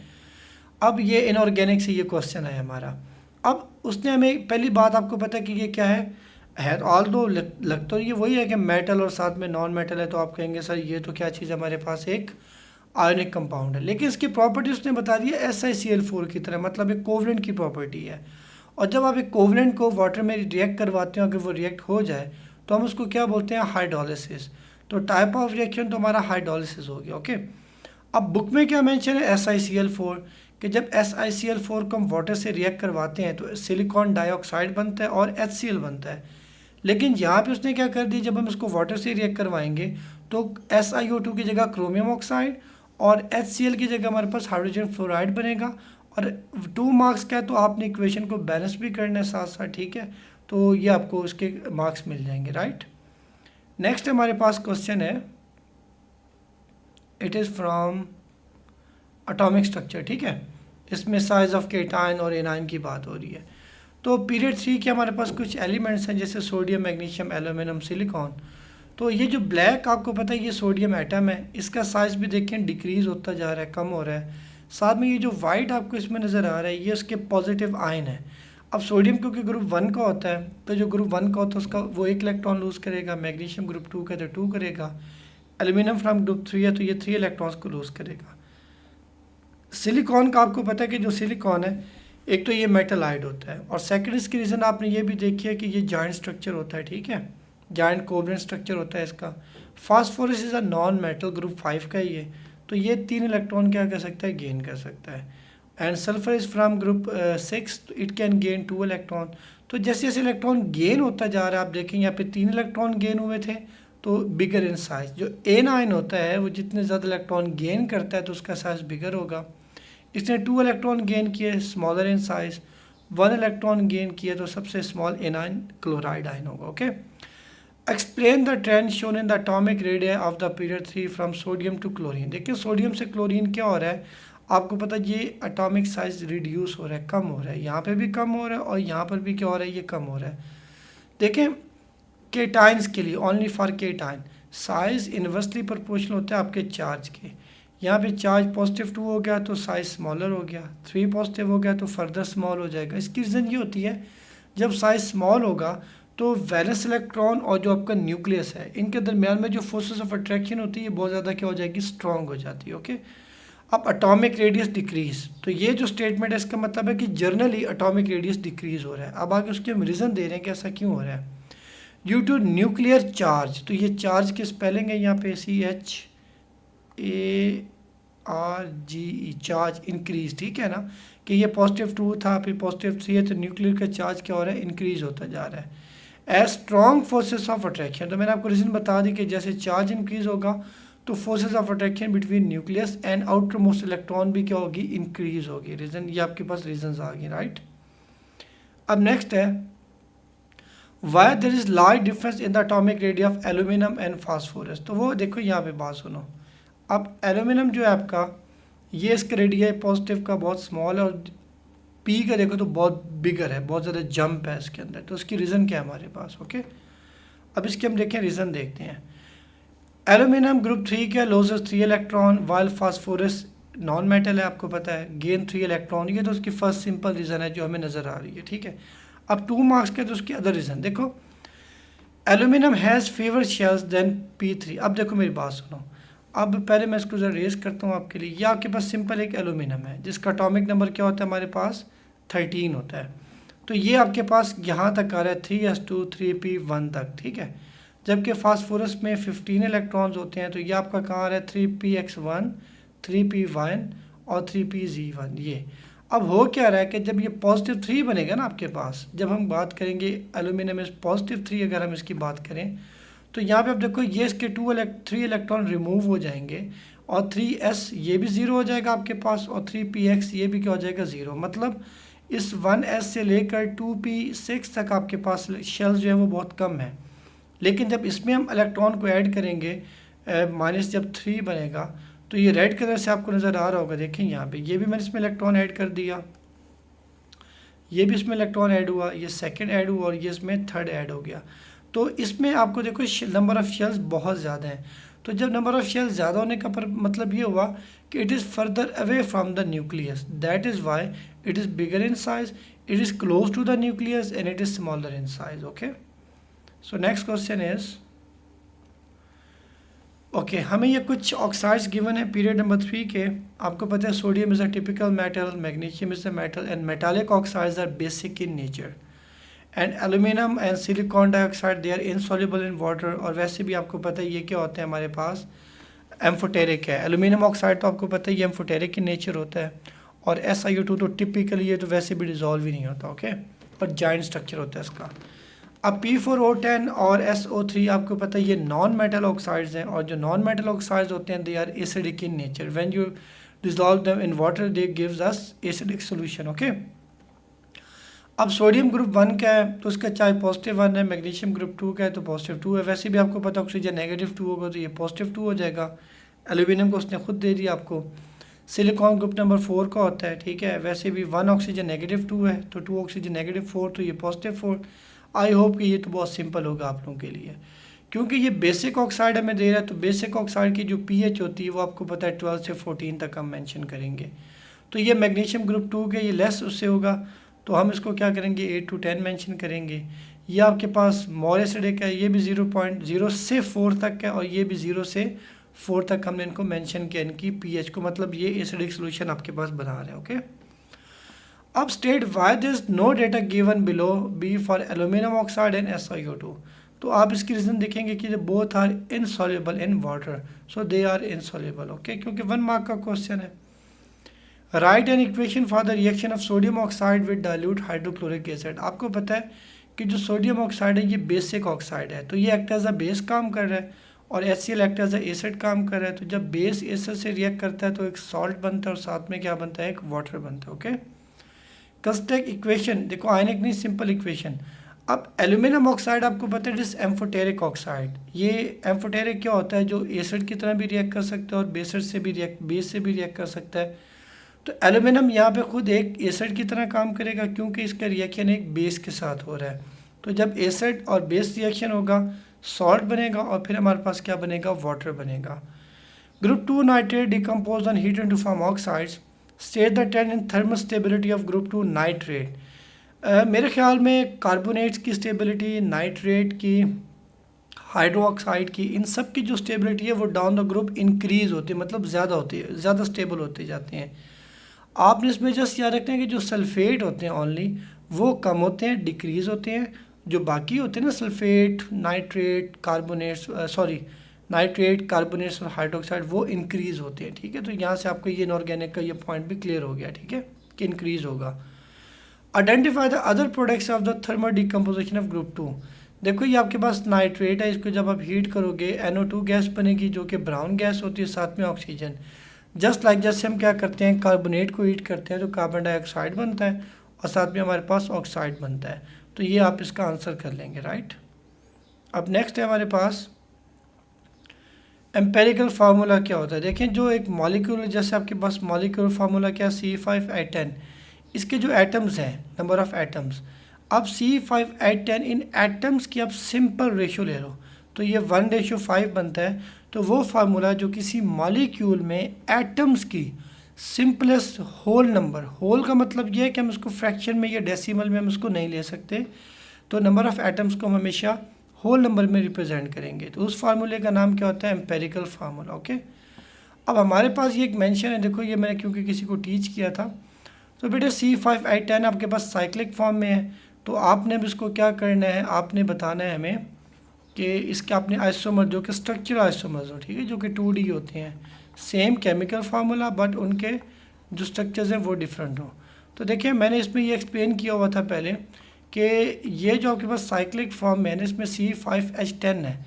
अब ये इनऑर्गेनिक से ये क्वेश्चन है हमारा। अब उसने हमें पहली बात आपको पता है कि ये क्या है ऑल दो लग तो ये वही है कि मेटल और साथ में नॉन मेटल है, तो आप कहेंगे सर ये तो क्या चीज़ हमारे पास एक आयनिक कंपाउंड है, लेकिन इसकी प्रॉपर्टी उसने बता दी है SiCl4 की तरह, मतलब एक कोवलेंट की प्रॉपर्टी है। और जब आप एक कोवलेंट को वाटर में रिएक्ट करवाते हो, अगर वो रिएक्ट हो जाए तो हम उसको क्या बोलते हैं, हाइड्रोलिसिस। तो टाइप ऑफ रिएक्शन तो हमारा हाइड्रोलिसिस हो गया। ओके, अब बुक में क्या मेंशन है SiCl4, कि जब SiCl4 को हम वाटर से रिएक्ट करवाते हैं तो सिलिकॉन डाइऑक्साइड बनता है और HCl बनता है। लेकिन यहाँ पे उसने क्या कर दी, जब हम इसको वाटर से रिएक्ट करवाएंगे तो SiO2 की जगह क्रोमियम ऑक्साइड और HCl की जगह हमारे पास हाइड्रोजन फ्लोराइड बनेगा। और 2 मार्क्स का है तो आपने इक्वेशन को बैलेंस भी करना है साथ साथ, ठीक है। तो ये आपको उसके मार्क्स मिल जाएंगे, राइट। नेक्स्ट हमारे पास क्वेश्चन है, it is from atomic structure, ठीक है। इसमें साइज ऑफ केटाइन और एनाइन की बात हो रही है। तो पीरियड 3 के हमारे पास कुछ एलिमेंट्स हैं जैसे सोडियम, मैग्नीशियम, एल्यूमिनियम, सिलिकॉन। तो ये जो ब्लैक आपको पता है ये सोडियम एटम है, इसका साइज़ भी देखें डिक्रीज़ होता जा रहा है, कम हो रहा है। साथ में ये जो वाइट आपको इसमें नज़र आ रहा है ये उसके पॉजिटिव आयन है। अब सोडियम क्योंकि ग्रुप 1 का होता है, तो जो ग्रुप 1 का होता है उसका वो 1 इलेक्ट्रॉन लूज़ करेगा। मैग्नीशियम ग्रुप 2 का है तो 2 करेगा। एल्यूमिनियम फ्रॉम ग्रुप 3 है तो ये 3 इलेक्ट्रॉन्स को लूज़ करेगा। सिलिकॉन का आपको पता है कि जो सिलिकॉन है एक तो ये मेटल आइड होता है, और सेकंड इसकी रीज़न आपने ये भी देखी है कि ये जॉइंट स्ट्रक्चर होता है, ठीक है, जॉइंट कोवलेंट स्ट्रक्चर होता है इसका। Phosphorus is a non metal, group 5 का ही है, तो ये 3 इलेक्ट्रॉन क्या कर सकता है, गेन कर सकता है। And sulphur is from group 6, it can gain 2 electron. तो जैसे जैसे इलेक्ट्रॉन गेन होता जा रहा है, आप देखें यहाँ पे 3 इलेक्ट्रॉन गेन हुए थे तो बिगर इन साइज। जो एनाइन होता है वो जितने ज़्यादा इलेक्ट्रॉन गेन करता है तो उसका साइज बिगर होगा। इसने 2 इलेक्ट्रॉन गेन किए, smaller in size. 1 electron gain किया तो सबसे स्मॉल एनाइन क्लोराइड आयन होगा। Okay, explain the trend shown in the atomic radius of the period 3 from sodium to chlorine. देखिए सोडियम से क्लोरीन क्या हो रहा है, आपको पता है ये एटॉमिक साइज रिड्यूस हो रहा है, कम हो रहा है, यहाँ पे भी कम हो रहा है और यहाँ पर भी क्या हो रहा है, ये कम हो रहा है। देखें केटाइंस के लिए, only for cation size inversely proportional होता है आपके चार्ज के। यहाँ पे चार्ज पॉजिटिव 2 हो गया तो साइज स्मॉलर हो गया, 3 पॉजिटिव हो गया तो फर्दर स्मॉल हो जाएगा। इसकी रीज़न ये होती है जब साइज स्मॉल होगा तो वैलेंस इलेक्ट्रॉन और जो आपका न्यूक्लियस है इनके दरमियान में जो फोर्सेस ऑफ अट्रैक्शन होती है बहुत ज़्यादा क्या हो जाएगी, स्ट्रॉन्ग हो जाती है। ओके, अब एटॉमिक रेडियस डिक्रीज, तो ये जो स्टेटमेंट है इसका मतलब है कि जर्नली एटॉमिक रेडियस डिक्रीज हो रहा है। अब आगे उसके हम रीज़न दे रहे हैं कि ऐसा क्यों हो रहा है। ड्यू टू न्यूक्लियर चार्ज, तो ये चार्ज की स्पेलिंग है यहाँ पे CHARGE, चार्ज इंक्रीज, ठीक है ना, कि ये पॉजिटिव 2 था फिर पॉजिटिव 3 है तो न्यूक्लियर का चार्ज क्या हो रहा है, इंक्रीज होता जा रहा है। As strong forces of attraction, तो मैंने आपको रीज़न बता दी कि जैसे चार्ज इंक्रीज होगा तो forces of attraction between nucleus and outer most electron भी क्या होगी, इंक्रीज होगी। रीज़न ये आपके पास रीजन आ गए, राइट। अब नेक्स्ट है why there is large difference in the atomic radius of aluminium and phosphorus. तो वो देखो यहाँ पे बात सुनो। अब एल्यूमिनियम जो है आपका ये इसका रेडियस पॉजिटिव का बहुत स्मॉल है और पी का देखो तो बहुत बिगर है, बहुत ज़्यादा जंप है इसके अंदर। तो उसकी रीज़न क्या है हमारे पास। ओके, अब इसके हम देखें रीज़न देखते हैं। एल्यूमिनियम ग्रुप 3 का losses 3 electron, while phosphorus non metal है, आपको पता है, गेन 3 इलेक्ट्रॉन। ये तो उसकी फर्स्ट सिंपल रीज़न है जो हमें नज़र आ रही है, ठीक है। अब 2 मार्क्स के तो उसकी अदर रीज़न देखो। Aluminium has fewer shells than P3। अब देखो मेरी बात सुनो, अब पहले मैं इसको ज़रा रेज करता हूँ आपके लिए। ये आपके पास सिंपल एक एल्यूमिनियम है जिसका एटॉमिक नंबर क्या होता है हमारे पास, 13 होता है। तो ये आपके पास यहाँ तक आ रहा है 3s2 3p1 तक, ठीक है। जबकि फास्फोरस में 15 इलेक्ट्रॉन्स होते हैं, तो ये आपका कहाँ आ रहा है 3px1 3p1 और 3pz1 ये। अब हो क्या रहा है कि जब ये पॉजिटिव 3 बनेगा ना आपके पास, जब हम बात करेंगे एल्यूमिनियम में पॉजिटिव 3 अगर हम इसकी बात करें तो यहाँ पे आप देखो ये इसके 3 इलेक्ट्रॉन रिमूव हो जाएंगे और 3s ये भी 0 हो जाएगा आपके पास और 3px ये भी क्या हो जाएगा 0। मतलब इस 1s से लेकर 2p6 तक आपके पास शेल्स जो है वो बहुत कम है। लेकिन जब इसमें हम इलेक्ट्रॉन को ऐड करेंगे माइनस जब 3 बनेगा तो ये रेड कलर से आपको नज़र आ रहा होगा, देखें यहाँ पे ये भी मैंने इसमें इलेक्ट्रॉन ऐड कर दिया, ये भी इसमें इलेक्ट्रॉन ऐड हुआ, ये सेकंड ऐड हुआ और ये इसमें थर्ड ऐड हो गया। तो इसमें आपको देखो नंबर ऑफ़ शेल्स बहुत ज़्यादा हैं। तो जब नंबर ऑफ शेल ज़्यादा होने का पर मतलब ये हुआ कि it is further away from the nucleus, that is why it is bigger in size, it is close to the nucleus and it is smaller in size. Okay, so next question is okay हमें ये कुछ oxides given है period number 3 के. आपको पता है sodium is a typical metal, magnesium is a metal and metallic oxides are basic in nature. And aluminium and silicon dioxide they are insoluble in water. और वैसे भी आपको पता है ये क्या होते हैं हमारे पास, एम्फोटेरिक है. एल्यूमिनियम ऑक्साइड तो आपको पता है ये एम्फोटेरिक इन नेचर होता है. और SiO2 तो टिपिकली ये तो वैसे भी डिजॉल्व ही नहीं होता. ओके, और जॉइंट स्ट्रक्चर होता है इसका. अब P4O10 और SO3 आपको पता है ये नॉन मेटल ऑक्साइड्स हैं. और जो नॉन मेटल ऑक्साइड्स होते हैं they are acidic in nature. When you dissolve them in water they gives us acidic solution. Okay, अब सोडियम ग्रुप 1 का है तो उसका चाहे पॉजिटिव 1 है, मैग्नीशियम ग्रुप 2 का है तो पॉजिटिव 2 है. वैसे भी आपको पता है ऑक्सीजन नेगेटिव 2 होगा तो ये पॉजिटिव 2 हो जाएगा. एल्यूमिनियम को उसने खुद दे दिया आपको. सिलिकॉन ग्रुप नंबर 4 का होता है, ठीक है. वैसे भी 1 ऑक्सीजन नेगेटिव 2 है तो 2 ऑक्सीजन नेगेटिव 4 तो ये पॉजिटिव 4. आई होप कि ये तो बहुत सिंपल होगा आप लोगों के लिए, क्योंकि ये बेसिक ऑक्साइड हमें दे रहा है. तो बेसिक ऑक्साइड की जो pH होती है वो आपको पता है 12 से 14 तक हम मेंशन करेंगे. तो ये मैग्नीशियम ग्रुप 2 के ये लेस उससे होगा तो हम इसको क्या करेंगे 8 to 10 मेंशन करेंगे. ये आपके पास मोर एसिडिक है, ये भी 0.0 से 4 तक है और ये भी 0 से 4 तक हमने इनको मेंशन किया इनकी pH को, मतलब ये एसिडिक सोल्यूशन आपके पास बना रहे हैं. ओके, अब state why this no data given below be for aluminium oxide and SiO2. तो आप इसकी रीज़न देखेंगे कि both are insoluble in water, so they are insoluble. Okay, क्योंकि 1 मार्क का क्वेश्चन है. Write an equation for the reaction of sodium oxide with dilute hydrochloric acid. आपको पता है कि जो सोडियम ऑक्साइड है ये बेसिक ऑक्साइड है तो ये एक्ट एज अ बेस काम कर रहा है और HCl act as a acid काम कर रहा है. तो जब बेस एसिड से रिएक्ट करता है तो एक सॉल्ट बनता है और साथ में क्या बनता है, एक वाटर बनता है. ओके, कस्टेक इक्वेशन देखो, आयनिक नहीं सिंपल इक्वेशन. अब एल्यूमिनियम ऑक्साइड आपको पता है इस एम्फोटेरिक ऑक्साइड. ये एम्फोटेरिक क्या होता है, जो एसिड की तरह भी रिएक्ट कर सकता है और बेस से भी रिएक्ट कर सकता है. तो एल्यूमिनियम यहाँ पे खुद एक एसिड की तरह काम करेगा क्योंकि इसका रिएक्शन एक बेस के साथ हो रहा है. तो जब एसिड और बेस रिएक्शन होगा सॉल्ट बनेगा और फिर हमारे पास क्या बनेगा, वाटर बनेगा. Group 2 nitrate decompose on heat to form oxides. State the trend in thermal stability of group 2 nitrate. मेरे ख्याल में कार्बोनेट्स की स्टेबिलिटी, नाइट्रेट की, हाइड्रोक्साइड की, इन सब की जो स्टेबिलिटी है वो डाउन द ग्रुप इंक्रीज होती है, मतलब ज़्यादा होती है, ज़्यादा स्टेबल होते जाते हैं. आपने इसमें जस्ट याद रखना है कि जो सल्फेट होते हैं ओनली वो कम होते हैं, डिक्रीज़ होते हैं. जो बाकी होते हैं ना sulphate, nitrate, carbonates, nitrate, carbonates और हाइड्रोक्साइड वो इंक्रीज़ होते हैं. ठीक है, तो यहाँ से आपको ये इनऑर्गेनिक का ये पॉइंट भी क्लियर हो गया. ठीक है, कि इंक्रीज़ होगा. Identify the other products of the thermal decomposition of group 2. देखो ये आपके पास नाइट्रेट है, इसको जब आप हीट करोगे NO2 गैस बनेगी जो कि ब्राउन गैस होती है, साथ में ऑक्सीजन. जस्ट लाइक जैसे हम क्या करते हैं कार्बोनेट को हीट करते हैं तो कार्बन डाइऑक्साइड बनता है और साथ में हमारे पास ऑक्साइड बनता है. तो ये आप इसका आंसर कर लेंगे, राइट. अब नेक्स्ट है हमारे पास एम्पेरिकल फार्मूला क्या होता है. देखें जो एक मॉलिक्यूल, जैसे आपके पास मॉलिक्यूल फार्मूला क्या, C5H10. इसके जो एटम्स हैं, नंबर ऑफ एटम्स, अब C5H10 इन एटम्स की आप सिंपल रेशियो ले लो तो ये 1:5 बनता है. तो वो फार्मूला जो किसी मॉलिक्यूल में एटम्स की सिंपलेस्ट होल नंबर, होल का मतलब ये है कि हम इसको फ्रैक्शन में या डेसिमल में हम इसको नहीं ले सकते, तो नंबर ऑफ़ एटम्स को हम हमेशा होल नंबर में रिप्रेजेंट करेंगे. तो उस फार्मूले का नाम क्या होता है, एम्पेरिकल फार्मूला. ओके, अब हमारे पास ये एक मेंशन है, देखो ये मैंने क्योंकि किसी को टीच किया था. तो बेटे C5H10 आपके पास साइक्लिक फॉर्म में है तो आपने अब इसको क्या करना है, आपने बताना है हमें कि इसके आपने आइसोमर जो कि स्ट्रक्चरल आइसोमर्स हो, ठीक है, जो कि 2D होते हैं, सेम केमिकल फार्मूला बट उनके जो स्ट्रक्चर्स हैं वो डिफरेंट हो. तो देखिए मैंने इसमें ये एक्सप्लेन किया हुआ था पहले कि ये जो आपके पास साइक्लिक फॉर्म है इसमें C5H10 है.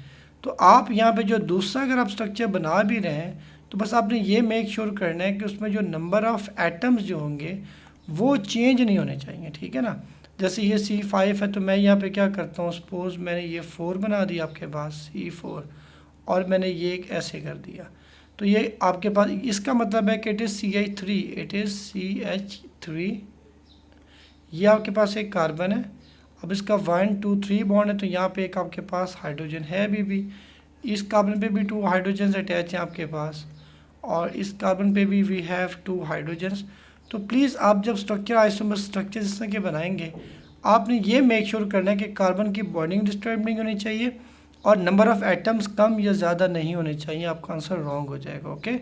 तो आप यहाँ पे जो दूसरा अगर आप स्ट्रक्चर बना भी रहे हैं तो बस आपने ये मेक श्योर करना है कि उसमें जो नंबर ऑफ़ एटम्स जो होंगे वो चेंज नहीं होने चाहिए. ठीक है ना, जैसे ये C5 है तो मैं यहाँ पे क्या करता हूँ, सपोज मैंने ये 4 बना दिया आपके पास C4 और मैंने ये एक ऐसे कर दिया तो ये आपके पास, इसका मतलब है कि it is CH3, it is CH3. ये आपके पास एक कार्बन है. अब इसका 1 2 3 बॉन्ड है तो यहाँ पे एक आपके पास हाइड्रोजन है अभी भी. इस कार्बन पे भी 2 हाइड्रोजन्स अटैच हैं आपके पास, और इस कार्बन पे भी वी हैव 2 हाइड्रोजन्स। तो प्लीज़ आप जब स्ट्रक्चर आइसोमर स्ट्रक्चर इस तरह के बनाएंगे, आपने ये मेक श्योर करना है कि कार्बन की बॉन्डिंग डिस्टर्ब नहीं होनी चाहिए और नंबर ऑफ़ एटम्स कम या ज़्यादा नहीं होने चाहिए, आपका आंसर रॉन्ग हो जाएगा। ओके,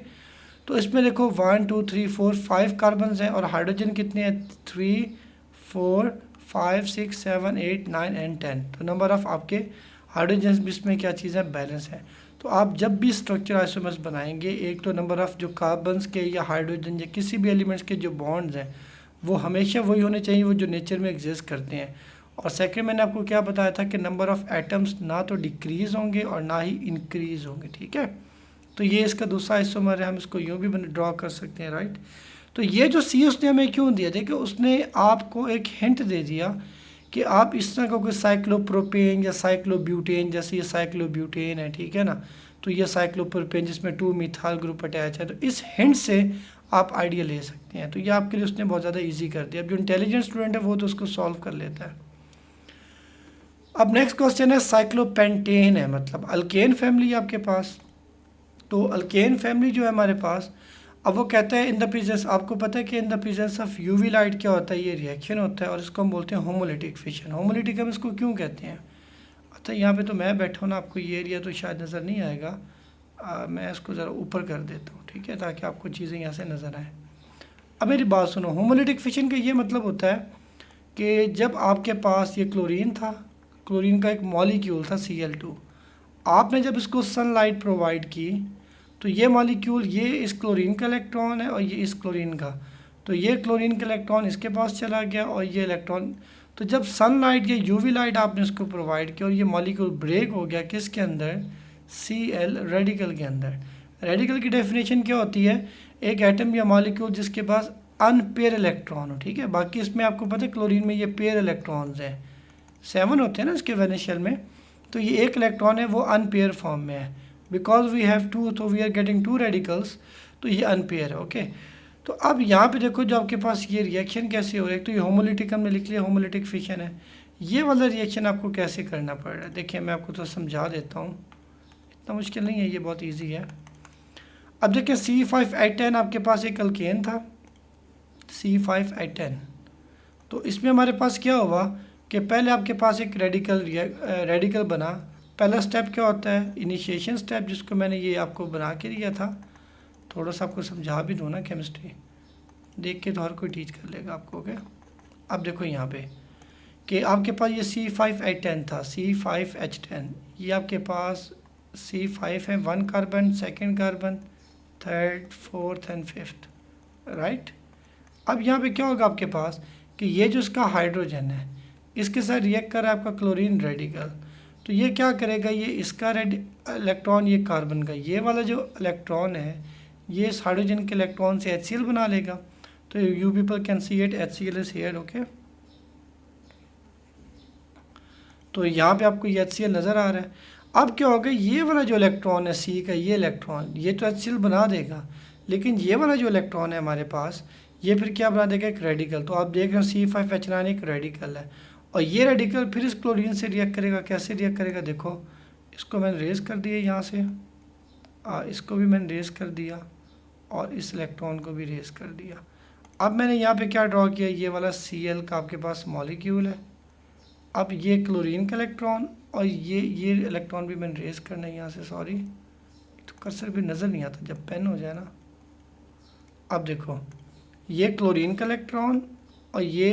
तो इसमें देखो 1 2 3 4 5 कार्बन हैं और हाइड्रोजन कितने हैं, 3 4 5 6 7 8 9 एंड 10। तो नंबर ऑफ़ आपके हाइड्रोजन भी इसमें क्या चीज़ है, बैलेंस है। तो आप जब भी स्ट्रक्चर आइसोमर्स बनाएंगे, एक तो नंबर ऑफ़ जो कार्बन्स के या हाइड्रोजन या किसी भी एलिमेंट्स के जो बॉन्ड्स हैं वो हमेशा वही होने चाहिए वो जो नेचर में एग्जिस्ट करते हैं। और सेकंड मैंने आपको क्या बताया था कि नंबर ऑफ़ एटम्स ना तो डिक्रीज़ होंगे और ना ही इंक्रीज़ होंगे, ठीक है। तो ये इसका दूसरा आइसोमर है, हम इसको यूँ भी ड्रॉ कर सकते हैं, राइट। तो ये जो सी उसने हमें क्यों दिया, देखिए उसने आपको एक हिंट दे दिया कि आप इस तरह का कोई साइक्लोप्रोपेन या साइक्लोब्यूटेन, जैसे ये साइक्लोब्यूटेन है, ठीक है ना, तो ये साइक्लोप्रोपेन जिसमें 2 मिथाइल ग्रुप अटैच है, तो इस हिंट से आप आइडिया ले सकते हैं। तो ये आपके लिए उसने बहुत ज़्यादा इजी कर दिया। अब जो इंटेलिजेंट स्टूडेंट है वो तो उसको सॉल्व कर लेता है। अब नेक्स्ट क्वेश्चन है साइक्लोपेंटेन है, मतलब अल्केन फैमिली आपके पास। तो अल्केन फैमिली जो है हमारे पास, अब वो कहता है इन द प्रेजेंस, आपको पता है कि in the presence of UV light क्या होता है, ये रिएक्शन होता है और इसको हम बोलते हैं होमोलिटिक फिशन। होमोलिटिक हम इसको क्यों कहते हैं, अच्छा यहाँ पे तो मैं बैठा हूँ ना, आपको ये एरिया तो शायद नज़र नहीं आएगा, मैं इसको ज़रा ऊपर कर देता हूँ, ठीक है, ताकि आपको चीज़ें यहाँ से नज़र आएँ। अब मेरी बात सुनो, होमोलिटिक फिशन का ये मतलब होता है कि जब आपके पास ये क्लोरीन था, क्लोरीन का एक मॉलिक्यूल था Cl2, आपने जब इसको सनलाइट प्रोवाइड की तो ये मॉलिक्यूल, ये इस क्लोरीन का इलेक्ट्रॉन है और ये इस क्लोरीन का, तो ये क्लोरीन का इलेक्ट्रॉन इसके पास चला गया और ये इलेक्ट्रॉन, तो जब सनलाइट या यूवी लाइट आपने इसको प्रोवाइड किया और ये मॉलिक्यूल ब्रेक हो गया किसके अंदर, Cl रेडिकल के अंदर। रेडिकल की डेफिनेशन क्या होती है, एक एटम या मॉलिक्यूल जिसके पास अनपेयर इलेक्ट्रॉन हो, ठीक है। बाकी इसमें आपको पता है क्लोरीन में ये पेयर इलेक्ट्रॉन्स हैं, 7 होते हैं ना इसके वेनेशियल में, तो ये एक इलेक्ट्रॉन है वो अनपेयर फॉर्म में है, बिकॉज वी हैव 2 तो वी आर गेटिंग 2 रेडिकल्स, तो ये अनपेयर है। ओके, तो अब यहाँ पे देखो जो आपके पास ये रिएक्शन कैसे हो रहा है, तो ये होमोलिटिक हमने लिख लिया, होमोलिटिक फिशन है। ये वाला रिएक्शन आपको कैसे करना पड़ रहा है, देखिए मैं आपको तो समझा देता हूँ, इतना मुश्किल नहीं है, ये बहुत ईजी है। अब देखिए C5H10 आपके पास एक अल्केन था, C5H10, तो इसमें हमारे पास क्या हुआ कि पहले आपके पास एक रेडिकल बना। पहला स्टेप क्या होता है, इनिशिएशन स्टेप, जिसको मैंने ये आपको बना के दिया था, थोड़ा सा आपको समझा भी दूँ ना, केमिस्ट्री देख के तो हर कोई टीच कर लेगा आपको। ओके, अब देखो यहाँ पे कि आपके पास ये C5H10 था, C5H10, ये आपके पास C5 है, 1 carbon, 2nd carbon, 3rd 4th and 5th, right. अब यहाँ पे क्या होगा आपके पास कि ये जो इसका हाइड्रोजन है इसके साथ रिएक्ट कर रहा है आपका क्लोरीन रेडिकल, तो ये क्या करेगा, ये इसका इलेक्ट्रॉन, ये कार्बन का ये वाला जो इलेक्ट्रॉन है ये इस हाइड्रोजन के इलेक्ट्रॉन से HCl बना लेगा। तो you people can see it, HCl is here. Okay, तो यहाँ पे आपको ये HCl नज़र आ रहा है। अब क्या होगा, ये वाला जो इलेक्ट्रॉन है C का, ये इलेक्ट्रॉन ये तो HCl बना देगा, लेकिन ये वाला जो इलेक्ट्रॉन है हमारे पास ये फिर क्या बना देगा, एक रेडिकल। तो आप देख रहे हो C5H9 एक रेडिकल है और ये रेडिकल फिर इस क्लोरीन से रिएक्ट करेगा। कैसे रिएक्ट करेगा, देखो इसको मैंने रेज कर दिया यहाँ से, इसको भी मैंने रेज कर दिया और इस इलेक्ट्रॉन को भी रेज कर दिया। अब मैंने यहाँ पे क्या ड्रॉ किया, ये वाला Cl का आपके पास मॉलिक्यूल है। अब ये क्लोरीन का इलेक्ट्रॉन और ये इलेक्ट्रॉन भी मैंने रेज करना है यहाँ से, सॉरी तो कर्सर भी नज़र नहीं आता जब पेन हो जाए ना। अब देखो ये क्लोरीन का इलेक्ट्रॉन और ये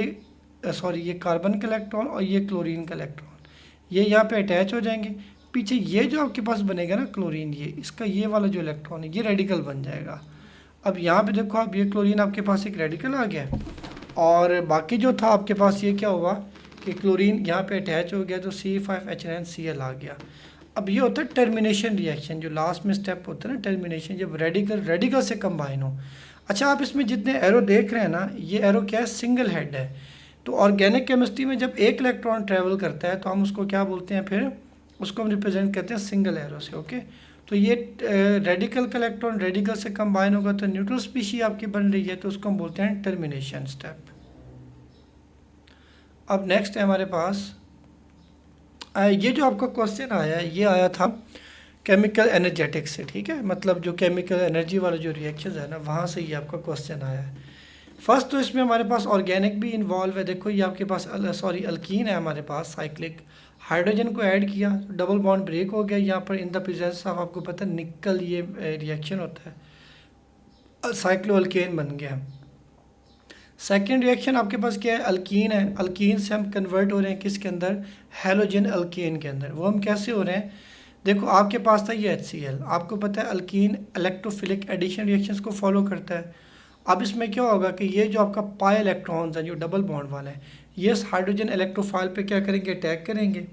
ये कार्बन का इलेक्ट्रॉन और ये क्लोरीन का इलेक्ट्रॉन, ये यहाँ पे अटैच हो जाएंगे। पीछे ये जो आपके पास बनेगा ना क्लोरीन, ये इसका ये वाला जो इलेक्ट्रॉन है ये रेडिकल बन जाएगा। अब यहाँ पे देखो आप, ये क्लोरीन आपके पास एक रेडिकल आ गया और बाकी जो था आपके पास ये क्या हुआ कि क्लोरीन यहाँ पे अटैच हो गया, तो C5H9Cl आ गया। अब ये होता है टर्मिनेशन रिएक्शन, जो लास्ट में स्टेप होता है ना टर्मिनेशन, जब रेडिकल से कंबाइन हो। अच्छा, आप इसमें जितने एरो देख रहे हैं ना, ये एरो क्या है, सिंगल हेड है। तो ऑर्गेनिक केमिस्ट्री में जब एक इलेक्ट्रॉन ट्रेवल करता है तो हम उसको क्या बोलते हैं, फिर उसको हम रिप्रेजेंट करते हैं सिंगल एरो से। ओके, तो ये रेडिकल का इलेक्ट्रॉन रेडिकल से कंबाइन होगा तो न्यूट्रल स्पीशी आपकी बन रही है, तो उसको हम बोलते हैं टर्मिनेशन स्टेप। अब नेक्स्ट है हमारे पास ये जो आपका क्वेश्चन आया है, ये आया था केमिकल एनर्जेटिक्स से, ठीक है, मतलब जो केमिकल एनर्जी वाला जो रिएक्शन है ना, वहाँ से ये आपका क्वेश्चन आया है। फर्स्ट तो इसमें हमारे पास ऑर्गेनिक भी इन्वॉल्व है। देखो ये आपके पास अल्कीन है हमारे पास साइक्लिक, हाइड्रोजन को ऐड किया तो डबल बॉन्ड ब्रेक हो गया यहाँ पर इन द प्रेजेंस ऑफ, आपको पता है निकल, ये रिएक्शन होता है, साइक्लो अल्केन बन गया। सेकेंड रिएक्शन आपके पास क्या है, अल्कीन है, अल्कीन से हम कन्वर्ट हो रहे हैं किसके अंदर, हेलोजन अल्केन के अंदर। वो हम कैसे हो रहे हैं, देखो आपके पास था ये HCl, आपको पता है अल्कीन इलेक्ट्रोफिलिक एडिशन रिएक्शंस को फॉलो करता है। अब इसमें क्या होगा कि ये जो आपका पाई इलेक्ट्रॉन्स है जो डबल बॉन्ड वाला है, ये इस हाइड्रोजन इलेक्ट्रोफाइल पे क्या करेंगे, अटैक करेंगे।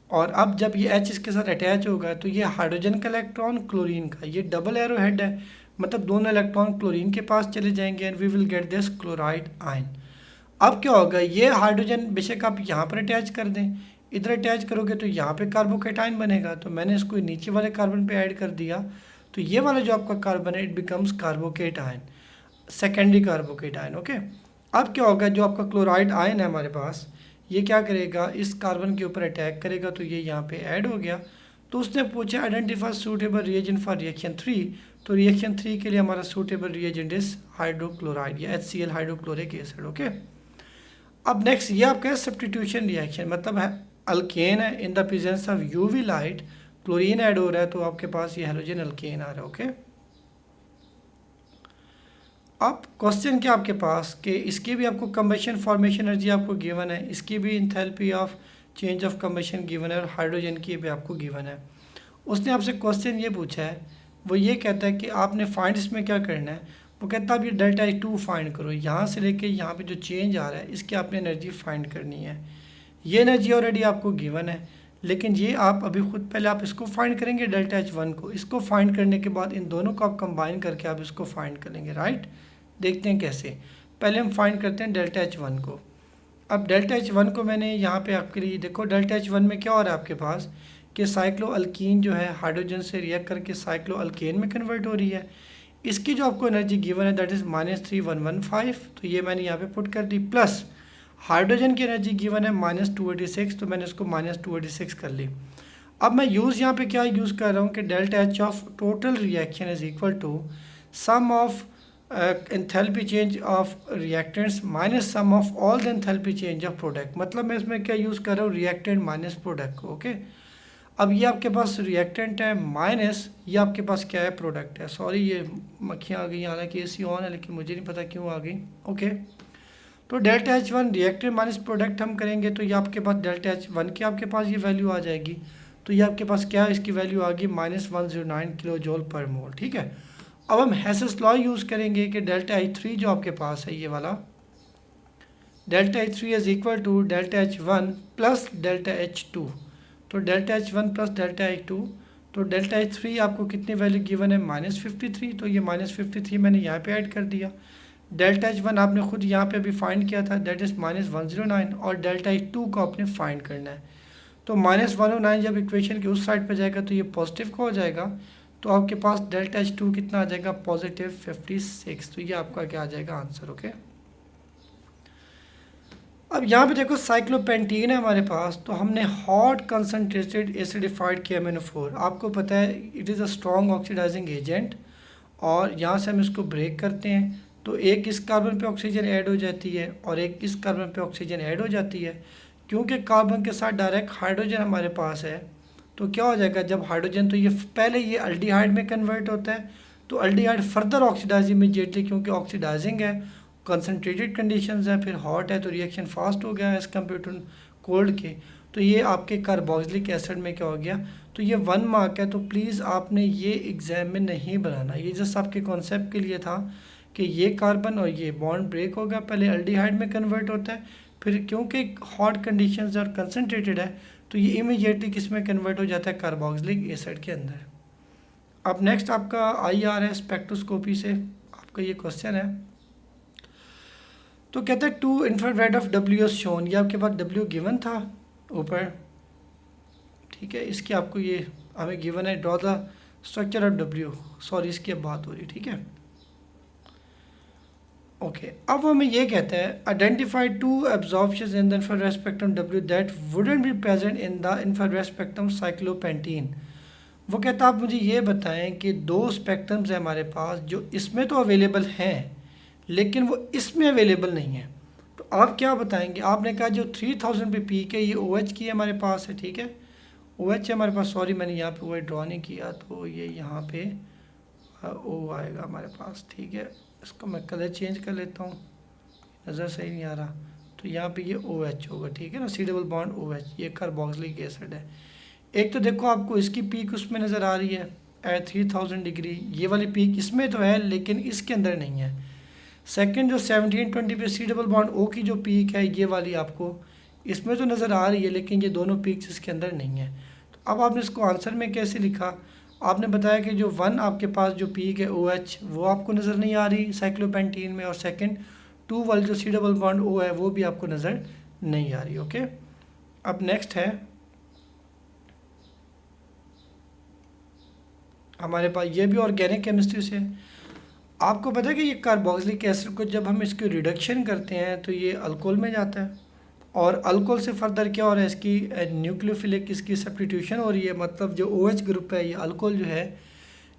और अब जब ये H इसके साथ अटैच होगा तो ये हाइड्रोजन का इलेक्ट्रॉन क्लोरीन का, ये डबल एरो हेड है, मतलब दोनों इलेक्ट्रॉन क्लोरीन के पास चले जाएंगे and we will get this chloride ion. अब क्या होगा, ये हाइड्रोजन बेशक आप यहाँ पर अटैच कर दें, इधर अटैच करोगे तो यहाँ पे कार्बोकेटाइन बनेगा, तो मैंने इसको नीचे वाले कार्बन पे ऐड कर दिया, तो ये वाला जो आपका कार्बन है it becomes carbocation, secondary carbocation. Okay, अब क्या होगा, जो आपका क्लोराइड आयन है हमारे पास, ये क्या करेगा, इस कार्बन के ऊपर अटैक करेगा, तो ये यहाँ पे ऐड हो गया। तो उसने पूछा identify suitable reagent for reaction 3, तो रिएक्शन 3 के लिए हमारा सूटेबल रिएजेंट इज हाइड्रोक्लोराइड या HCl हाइड्रोक्लोरिक एसिड। ओके, अब नेक्स्ट ये आपका है सब्स्टिट्यूशन रिएक्शन, मतलब है अल्केन है, in the presence of UV light chlorine add हो रहा है, तो आपके पास ये हेलोजन अल्केन आ रहा है। ओके, अब क्वेश्चन क्या आपके पास कि इसकी भी आपको कंबशन फॉर्मेशन एनर्जी आपको गिवन है, इसकी भी enthalpy of change of combustion given है, और हाइड्रोजन की भी आपको गिवन है। उसने आपसे क्वेश्चन ये पूछा है, वो ये कहता है कि आपने फाइंड इसमें क्या करना है, वो कहता है आप ये डेल्टा H2 फाइंड करो, यहाँ से लेके यहाँ पे जो चेंज आ रहा है इसकी आपने एनर्जी फाइंड करनी है। ये एनर्जी ऑलरेडी आपको गिवन है, लेकिन ये आप अभी खुद पहले आप इसको फाइंड करेंगे डेल्टा H1 को, इसको फाइंड करने के बाद इन दोनों को आप कंबाइन करके आप इसको फाइंड करेंगे। राइट, देखते हैं कैसे। पहले हम फाइंड करते हैं डेल्टा H1 को। अब डेल्टा H1 को मैंने यहाँ पे आपके लिए, देखो डेल्टा H1 में क्या हो रहा है आपके पास कि साइक्लो अल्कीन जो है हाइड्रोजन से रिएक्ट करके साइक्लो अल्केन में कन्वर्ट हो रही है। इसकी जो आपको एनर्जी गिवन है दैट इज़ -3115, तो ये मैंने यहाँ पे पुट कर दी, प्लस हाइड्रोजन की एनर्जी गिवन है -286, तो मैंने इसको -286 कर ली। अब मैं यूज़ यहाँ पे क्या यूज़ कर रहा हूँ कि delta H of total reaction is equal to sum of enthalpy change of reactants minus sum of all the enthalpy change of product, मतलब मैं इसमें क्या यूज़ कर रहा हूँ, रिएक्टेंट माइनस प्रोडक्ट को। ओके, अब ये आपके पास रिएक्टेंट है माइनस ये आपके पास क्या है, प्रोडक्ट है। सॉरी ये मक्खियाँ आ गई, हालांकि AC ऑन है लेकिन मुझे नहीं पता क्यों आ गई। ओके, तो delta H1 reactant minus product हम करेंगे तो ये आपके पास डेल्टा H1 की आपके पास ये वैल्यू आ जाएगी, तो ये आपके पास क्या है, इसकी वैल्यू आ गई -109 किलो जूल पर मोल। ठीक है, अब हम हेसेस लॉ यूज़ करेंगे कि डेल्टा H3 जो आपके पास है ये वाला, delta H3 is equal to delta H1 plus delta H2, तो delta H1 plus delta H2, तो डेल्टा H3 आपको कितनी वैल्यू गिवन है, -53, तो ये -53 मैंने यहाँ पे ऐड कर दिया। डेल्टा H1 आपने खुद यहाँ पे अभी फाइंड किया था दैट इज़ -109, और डेल्टा H2 को आपने फाइंड करना है, तो -109 जब इक्वेशन की उस साइड पर जाएगा तो ये पॉजिटिव का हो जाएगा, तो आपके पास डेल्टा H2 कितना आ जाएगा, +56, तो ये आपका क्या आ जाएगा आंसर। ओके, अब यहाँ पे देखो साइक्लोपेंटीन है हमारे पास, तो हमने हॉट कंसनट्रेटेड एसिडिफाइड KMnO4, आपको पता है it is a strong oxidising agent, और यहाँ से हम इसको ब्रेक करते हैं तो एक इस कार्बन पे ऑक्सीजन ऐड हो जाती है और एक इस कार्बन पे ऑक्सीजन ऐड हो जाती है। क्योंकि कार्बन के साथ डायरेक्ट हाइड्रोजन हमारे पास है, तो क्या हो जाएगा, जब हाइड्रोजन, तो ये पहले ये अल्डिहाइड में कन्वर्ट होता है, तो अल्डिहाइड फर्दर ऑक्सीडाइज इमीडिएटली, क्योंकि ऑक्सीडाइजिंग है, कंसनट्रेटेड कंडीशंस है, फिर हॉट है तो रिएक्शन फास्ट हो गया एज़ कम्पेयर टू कोल्ड के, तो ये आपके कार्बोक्सिलिक एसिड में क्या हो गया, तो ये 1 मार्क है, तो प्लीज़ आपने ये एग्ज़ाम में नहीं बनाना, ये जस्ट आपके कॉन्सेप्ट के लिए था कि ये कार्बन और ये बॉन्ड ब्रेक होगा, पहले अल्डिहाइड में कन्वर्ट होता है, फिर क्योंकि हॉट कंडीशंस और कंसनट्रेटेड है तो ये इमीडिएटली किस में कन्वर्ट हो जाता है, कार्बोक्सिलिक एसिड के अंदर। अब नेक्स्ट आपका IR है स्पेक्ट्रोस्कोपी से, आपका ये क्वेश्चन है, तो कहते हैं 2 इंफ्रारेड ऑफ W शोन, ये आपके पास W गिवन था ऊपर, ठीक है, इसकी आपको ये हमें गिवन है, draw the structure of W, sorry इसकी अब बात हो रही, ठीक है। ओके, अब हमें ये कहते हैं identify 2 absorptions in the infrared spectrum W that wouldn't be present in the infrared spectrum cyclopentene, वो कहता है आप मुझे ये बताएं कि दो स्पेक्ट्रम्स हैं हमारे पास जो इसमें तो अवेलेबल हैं लेकिन वो इसमें अवेलेबल नहीं है, तो आप क्या बताएंगे। आपने कहा जो 3000 पे पीक है ये OH की हमारे पास है, ठीक है, OH है हमारे पास। सॉरी मैंने यहाँ पे OH ड्रॉ नहीं किया, तो ये यहाँ पे O आएगा हमारे पास, ठीक है। इसको मैं कलर चेंज कर लेता हूँ, नज़र सही नहीं आ रहा। तो यहाँ पे ये OH होगा, ठीक है ना, C डबल बॉन्ड OH, ये कार्बोक्सिलिक एसिड है। एक तो देखो आपको इसकी पीक उसमें नज़र आ रही है एट 3000 डिग्री, ये वाली पीक इसमें तो है लेकिन इसके अंदर नहीं है। सेकंड जो 1720 पे C डबल बॉन्ड O की जो पीक है ये वाली आपको इसमें तो नज़र आ रही है लेकिन ये दोनों पीक्स इसके अंदर नहीं है। तो अब आपने इसको आंसर में कैसे लिखा। आपने बताया कि जो 1 आपके पास जो पीक है OH वो आपको नज़र नहीं आ रही साइक्लोपेंटीन में, और सेकंड 2 वाली जो C डबल बॉन्ड O है वो भी आपको नज़र नहीं आ रही। ओके, अब नेक्स्ट है हमारे पास, ये भी ऑर्गेनिक केमिस्ट्री से। आपको पता है कि ये कार्बोक्सिलिक एसिड को जब हम इसकी रिडक्शन करते हैं तो ये अल्कोहल में जाता है, और अल्कोहल से फर्दर क्या हो रहा है, इसकी न्यूक्लियोफिलिक इसकी सब्स्टिट्यूशन हो रही है। मतलब जो OH ग्रुप है ये अल्कोहल जो है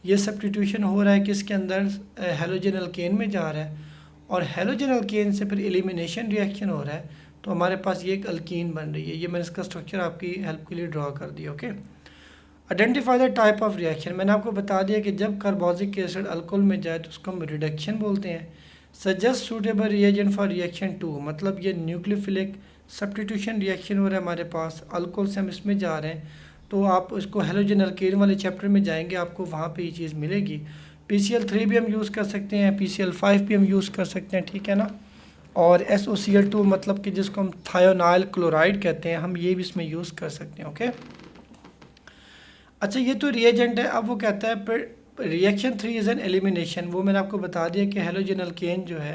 ये सब्स्टिट्यूशन हो रहा है कि इसके अंदर हेलोजन अल्केन में जा रहा है, और हेलोजन अल्केन से फिर एलिमिनेशन रिएक्शन हो रहा है, तो हमारे पास ये एक अल्कीन बन रही है। ये मैंने इसका स्ट्रक्चर आपकी हेल्प के लिए ड्रॉ कर दिया। Okay, identify the type of reaction, मैंने आपको बता दिया कि जब कार्बोक्सिलिक एसिड अल्कोहल में जाए तो उसको हम रिडक्शन बोलते हैं। Suggest suitable reagent for reaction 2, मतलब ये न्यूक्लियोफिलिक सब्स्टिट्यूशन रिएक्शन हो रहा है हमारे पास, अल्कोहल से हम इसमें जा रहे हैं, तो आप उसको हेलोजन अल्केन वाले चैप्टर में जाएंगे आपको वहाँ पे ये चीज़ मिलेगी। PCl3 भी हम यूज़ कर सकते हैं, PCl5 भी हम यूज़ कर सकते हैं, ठीक है ना, और SOCl2 मतलब कि जिसको हम थायोनाइल क्लोराइड कहते हैं, हम ये भी इसमें यूज़ कर सकते हैं। ओके, अच्छा ये तो रिएजेंट है। अब वो कहता है फिर रिएक्शन 3 इज़ एन एलिमिनेशन, वो मैंने आपको बता दिया कि हेलोजन अल्केन जो है।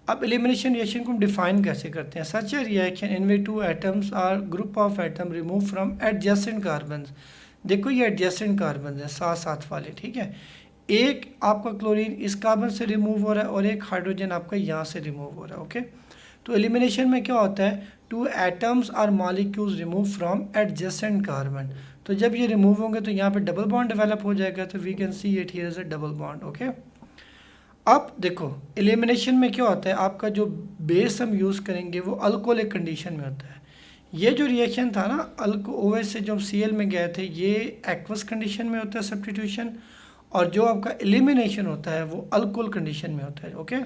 अब एलिमिनेशन रिएक्शन को हम डिफाइन कैसे करते हैं। Such a reaction in way 2 atoms are group of atom remove from adjacent carbons. देखो ये एडजेसेंट कार्बन है, साथ साथ वाले, ठीक है। एक आपका क्लोरीन इस कार्बन से रिमूव हो रहा है और एक हाइड्रोजन आपका यहाँ से रिमूव हो रहा है। ओके, तो एलिमिनेशन में क्या होता है, 2 atoms are molecules remove from adjacent carbon. तो जब ये रिमूव होंगे तो यहाँ पे डबल बॉन्ड डेवलप हो जाएगा, तो we can see it here as a double bond. Okay, अब देखो एलिमिनेशन में क्या होता है, आपका जो बेस हम यूज़ करेंगे वो अल्कोहलिक कंडीशन में होता है। ये जो रिएक्शन था ना OH से जो Cl में गए थे ये एक्वस कंडीशन में होता है सब्स्टिट्यूशन, और जो आपका एलिमिनेशन होता है वो अल्कोहल कंडीशन में होता है। ओके,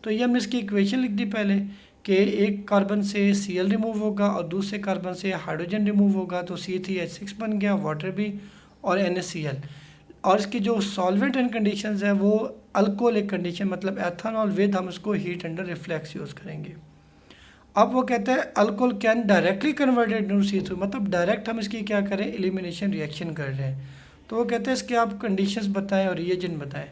तो ये हमने इसकी इक्वेशन लिख दी पहले कि एक कार्बन से Cl रिमूव होगा और दूसरे कार्बन से हाइड्रोजन रिमूव होगा, तो C3H6 बन गया, वाटर भी और NaCl। और इसकी जो सॉल्वेंट एंड कंडीशंस है वो अल्कोहलिक कंडीशन, मतलब एथेनॉल विद हम इसको हीट अंडर रिफ्लेक्स यूज़ करेंगे। अब वो कहता है alcohol can directly converted to C2, मतलब डायरेक्ट हम इसकी क्या करें, एलिमिनेशन रिएक्शन कर रहे हैं। तो वो कहते हैं इसके आप कंडीशंस बताएं और रिएजेंट बताएं।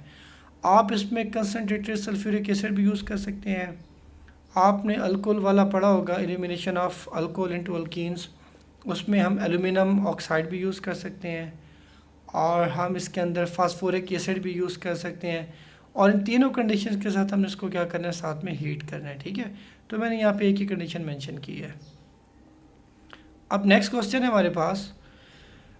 आप इसमें कंसनट्रेटेड सल्फ्यूरिक एसिड भी यूज़ कर सकते हैं। आपने अल्कोहल वाला पढ़ा होगा, elimination of alcohol into alkenes, उसमें हम एल्यूमिनियम ऑक्साइड भी यूज़ कर सकते हैं, और हम इसके अंदर फास्फोरिक एसिड भी यूज़ कर सकते हैं, और इन तीनों कंडीशंस के साथ हमने इसको क्या करना है, साथ में हीट करना है, ठीक है। तो मैंने यहाँ पे एक ही कंडीशन मेंशन की है। अब नेक्स्ट क्वेश्चन है हमारे पास,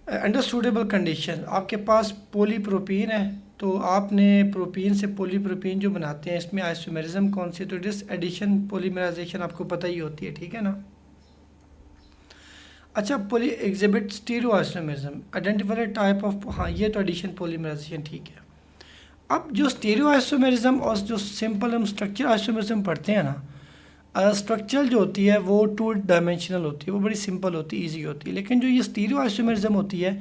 अंडर सूटेबल कंडीशन, आपके पास पॉलीप्रोपीन है, तो आपने प्रोपीन से पॉलीप्रोपीन जो बनाते हैं इसमें आइसोमेरिज्म कौन सी, तो डिस एडिशन पॉलीमराइजेशन आपको पता ही होती है, ठीक है ना। अच्छा, poly exhibit stereo isomerism, identify type of, हाँ ये तो एडिशन पॉलीमराइजेशन, ठीक है। अब जो स्टीरियो आइसोमेरिज्म और जो सिंपल हम स्ट्रक्चर आइसोमेरिज्म पढ़ते हैं ना, स्ट्रक्चर जो होती है वो 2 डायमेंशनल होती है, वो बड़ी सिंपल होती है, ईजी होती है, लेकिन जो ये स्टीरियो आइसोमेरिज्म होती है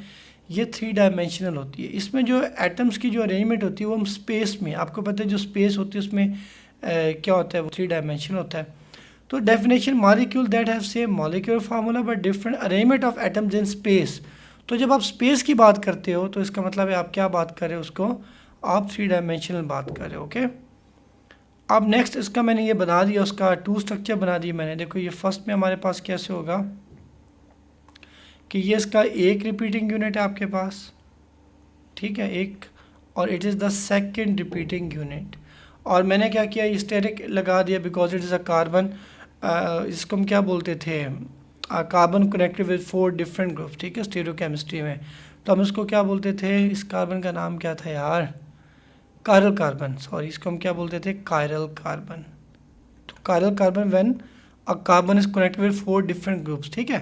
ये 3 डायमेंशनल होती है। इसमें जो एटम्स की जो अरेंजमेंट होती है वो हम स्पेस में, आपको पता है जो स्पेस होती है उसमें क्या होता है, वो 3 डायमेंशनल होता है। तो definition, molecule that have same molecular formula but different arrangement of atoms in space. तो जब आप स्पेस की बात करते हो तो इसका मतलब है आप क्या बात कर रहे हो, उसको आप 3 डायमेंशनल बात कर रहे हो। ओके, अब नेक्स्ट इसका मैंने ये बना दिया, उसका 2 स्ट्रक्चर बना दिया मैंने। देखो ये फर्स्ट में हमारे पास कैसे होगा कि ये इसका एक रिपीटिंग यूनिट है आपके पास, ठीक है, एक, और it is the second repeating unit. और मैंने क्या किया, स्टेरिक लगा दिया because it is a carbon, इसको हम क्या बोलते थे, carbon connected with 4 different groups, ठीक है, स्टीरियोकेमिस्ट्री में। तो हम इसको क्या बोलते थे, इस कार्बन का नाम क्या था यार, कायरल कार्बन, सॉरी, इसको हम क्या बोलते थे, कायरल कार्बन। तो chiral carbon when a carbon is connected with 4 different groups, ठीक है।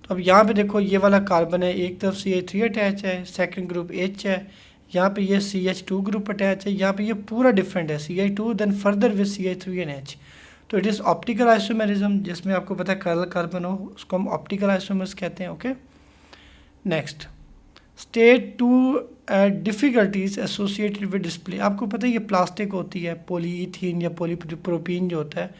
तो अब यहाँ पे देखो ये वाला कार्बन है, एक तरफ CH3 अटैच है, सेकंड ग्रुप H है, यहाँ पे ये CH2 ग्रुप अटैच है, यहाँ पे ये पूरा डिफरेंट है, CH2 then further with CH3 and H। तो इट इज़ ऑप्टिकल आइसोमेरिज्म, जिसमें आपको पता है कायरल कार्बन हो उसको हम ऑप्टिकल आइसोमर्स कहते हैं। Okay, next state two difficulties associated with display. आपको पता है ये प्लास्टिक होती है, पॉलीइथीन या पॉलीप्रोपीन जो होता है,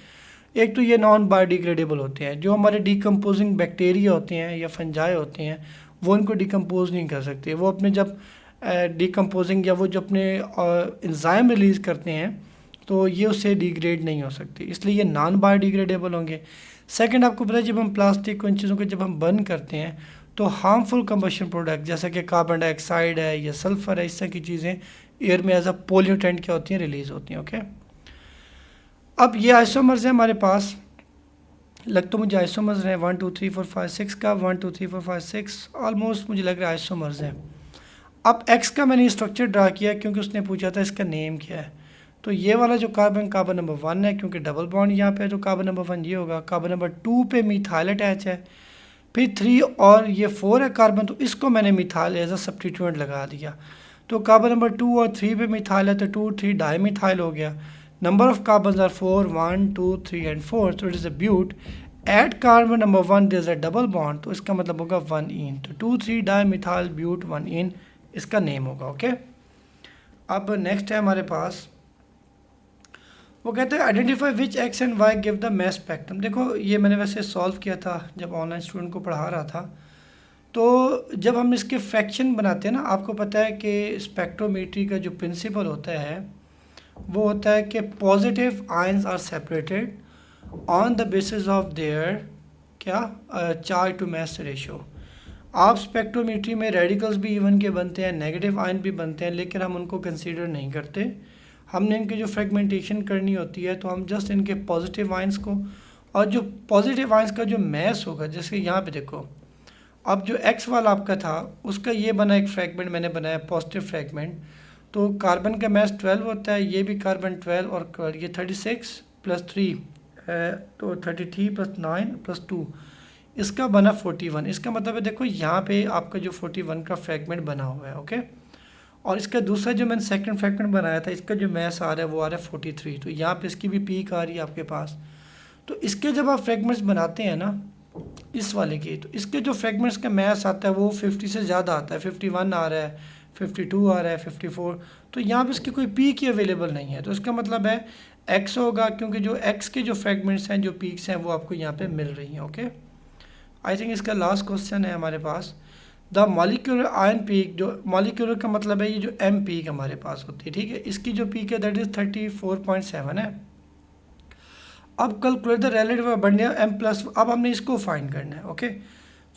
एक तो ये नॉन बायोडिग्रेडेबल होते हैं, जो हमारे डिकम्पोजिंग बैक्टीरिया होते हैं या फंजाई होते हैं वो इनको डिकम्पोज नहीं कर सकते। वो अपने जब डिकम्पोजिंग या वो जो अपने एंजाइम रिलीज़ करते हैं तो ये उससे डिग्रेड नहीं हो सकते, इसलिए ये नॉन बायोडिग्रेडेबल होंगे। सेकंड, आपको पता है जब हम प्लास्टिक को इन चीज़ों को जब हम बर्न करते हैं तो हार्मफुल कंबशन प्रोडक्ट जैसा कि कार्बन डाइऑक्साइड है या सल्फर है, इस तरह की चीज़ें एयर में एज अ पोल्यूटेंट क्या होती हैं, रिलीज होती हैं। ओके, अब ये आइसोमर्स है हमारे पास, लग तो मुझे आइसोमर्स हैं 1 2 3 4 5 6 का, 1 2 3 4 5 6 ऑलमोस्ट मुझे लग रहा है आइसोमर्स हैं। अब एक्स का मैंने स्ट्रक्चर ड्रा किया क्योंकि उसने पूछा था इसका नेम क्या है। तो ये वाला जो कार्बन, कार्बन नंबर 1 है, क्योंकि डबल बॉन्ड यहाँ पे है तो कार्बन नंबर 1 ये होगा। कार्बन नंबर 2 पे मिथाइल अटैच है, फिर 3 और ये 4 है कार्बन, तो इसको मैंने मिथाइल एज अ सब्स्टिट्यूएंट लगा दिया। तो कार्बन नंबर 2 और 3 पे मिथाइल है तो 2 3 डाई मिथाइल हो गया। Number of carbon are 4, 1 2 3 and 4, तो it is a but. At carbon number 1 there is a double bond, तो इसका मतलब होगा 1 इन, तो 2 3 डाई मिथाइल ब्यूट 1 इन इसका नेम होगा। ओके, अब नेक्स्ट है हमारे पास, वो कहते हैं identify which X and Y give the mass spectrum. देखो ये मैंने वैसे सॉल्व किया था जब ऑनलाइन स्टूडेंट को पढ़ा रहा था। तो जब हम इसके फ्रैक्शन बनाते हैं ना, आपको पता है कि स्पेक्ट्रोमेट्री का जो प्रिंसिपल होता है वो होता है कि positive ions are separated on the basis of their क्या चार्ज टू मैस रेशियो। आप स्पेक्ट्रोमेट्री में रेडिकल्स भी इवन के बनते हैं, नेगेटिव आयन भी बनते हैं, लेकिन हम उनको कंसीडर नहीं करते। हमने इनकी जो फ्रेगमेंटेशन करनी होती है तो हम जस्ट इनके पॉजिटिव आयंस को, और जो पॉजिटिव आयंस का जो मैस होगा, जैसे यहाँ पे देखो, अब जो एक्स वाला आपका था उसका ये बना एक फ्रैगमेंट मैंने बनाया पॉजिटिव फ्रैगमेंट, तो कार्बन का मैस 12 होता है, ये भी कार्बन 12 और ये 36 प्लस 3 है तो 33 प्लस 9 प्लस 2, इसका बना 41। इसका मतलब है देखो यहाँ पे आपका जो 41 का फ्रैगमेंट बना हुआ है। ओके, और इसका दूसरा जो मैंने सेकंड फ्रैगमेंट बनाया था इसका जो मैस आ रहा है वो आ रहा है 43, तो यहाँ पे इसकी भी पीक आ रही है आपके पास। तो इसके जब आप फ्रैगमेंट्स बनाते हैं ना इस वाले की, तो इसके जो फ्रैगमेंट्स का मैस आता है वो 50 से ज़्यादा आता है, 51 आ रहा है, 52 आ रहा है, 54, तो यहाँ पे इसकी कोई पीक ही अवेलेबल नहीं है। तो इसका मतलब है एक्स होगा, क्योंकि जो एक्स के जो फ्रैगमेंट्स हैं, जो पीक्स हैं, वो आपको यहाँ पे मिल रही हैं। ओके, आई थिंक इसका लास्ट क्वेश्चन है हमारे पास, द मॉलिक्यूलर आयन पीक। जो मॉलिक्यूलर का मतलब है ये जो एम पीक हमारे पास होती है, ठीक है, इसकी जो पीक है दैट इज़ 34.7 है। अब calculate the relative abundance M plus, अब हमने इसको फाइंड करना है। ओके,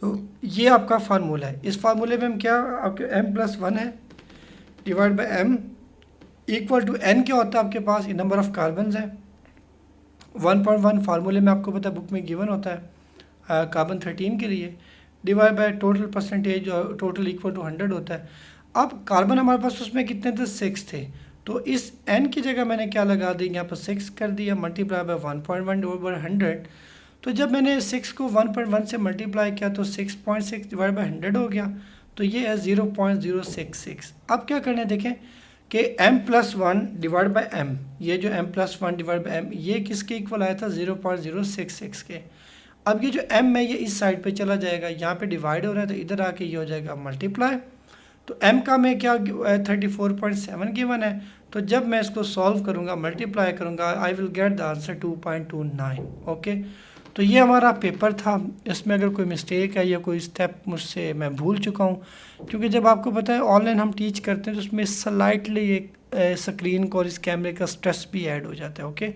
तो ये आपका फार्मूला है, इस फार्मूले में हम क्या, आपके m+1 है divide by m equal to n क्या होता है आपके पास, ये नंबर ऑफ कार्बन है 1.1 फार्मूले में आपको पता है बुक में गिवन होता है कार्बन 13 के लिए, डिवाइड बाय टोटल परसेंटेज, और टोटल इक्वल टू 100 होता है। अब कार्बन हमारे पास उसमें कितने थे, 6 थे, तो इस n की जगह मैंने क्या लगा दी, यहाँ पर 6 कर दिया, मल्टीप्लाई बाय 1.1 ओवर 100। तो जब मैंने 6 को 1.1 से मल्टीप्लाई किया तो 6.6 डिवाइड बाई 100 हो गया, तो ये है 0.066। अब क्या करना है देखें कि m+1 डिवाइड बाई m, ये जो m+1 डिवाइड बाई m ये किसके इक्वल आया था, 0.066 के। अब ये जो m है ये इस साइड पे चला जाएगा, यहाँ पे डिवाइड हो रहा है तो इधर आके ये हो जाएगा मल्टीप्लाई, तो m का मैं क्या 34.7 गिवन है, तो जब मैं इसको सॉल्व करूँगा, मल्टीप्लाई करूँगा, I will get the answer 2.29। Okay, तो ये हमारा पेपर था, इसमें अगर कोई मिस्टेक है या कोई स्टेप मुझसे मैं भूल चुका हूँ, क्योंकि जब आपको पता है ऑनलाइन हम टीच करते हैं तो उसमें स्लाइटली एक स्क्रीन को और इस कैमरे का स्ट्रेस भी ऐड हो जाता है। ओके,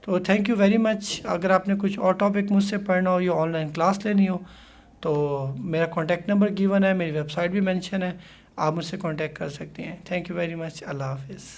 तो थैंक यू वेरी मच। अगर आपने कुछ और टॉपिक मुझसे पढ़ना हो या ऑनलाइन क्लास लेनी हो तो मेरा कॉन्टैक्ट नंबर गिवन है, मेरी वेबसाइट भी मेंशन है, आप मुझसे कॉन्टैक्ट कर सकते हैं। थैंक यू वेरी मच, अल्लाह हाफिज़।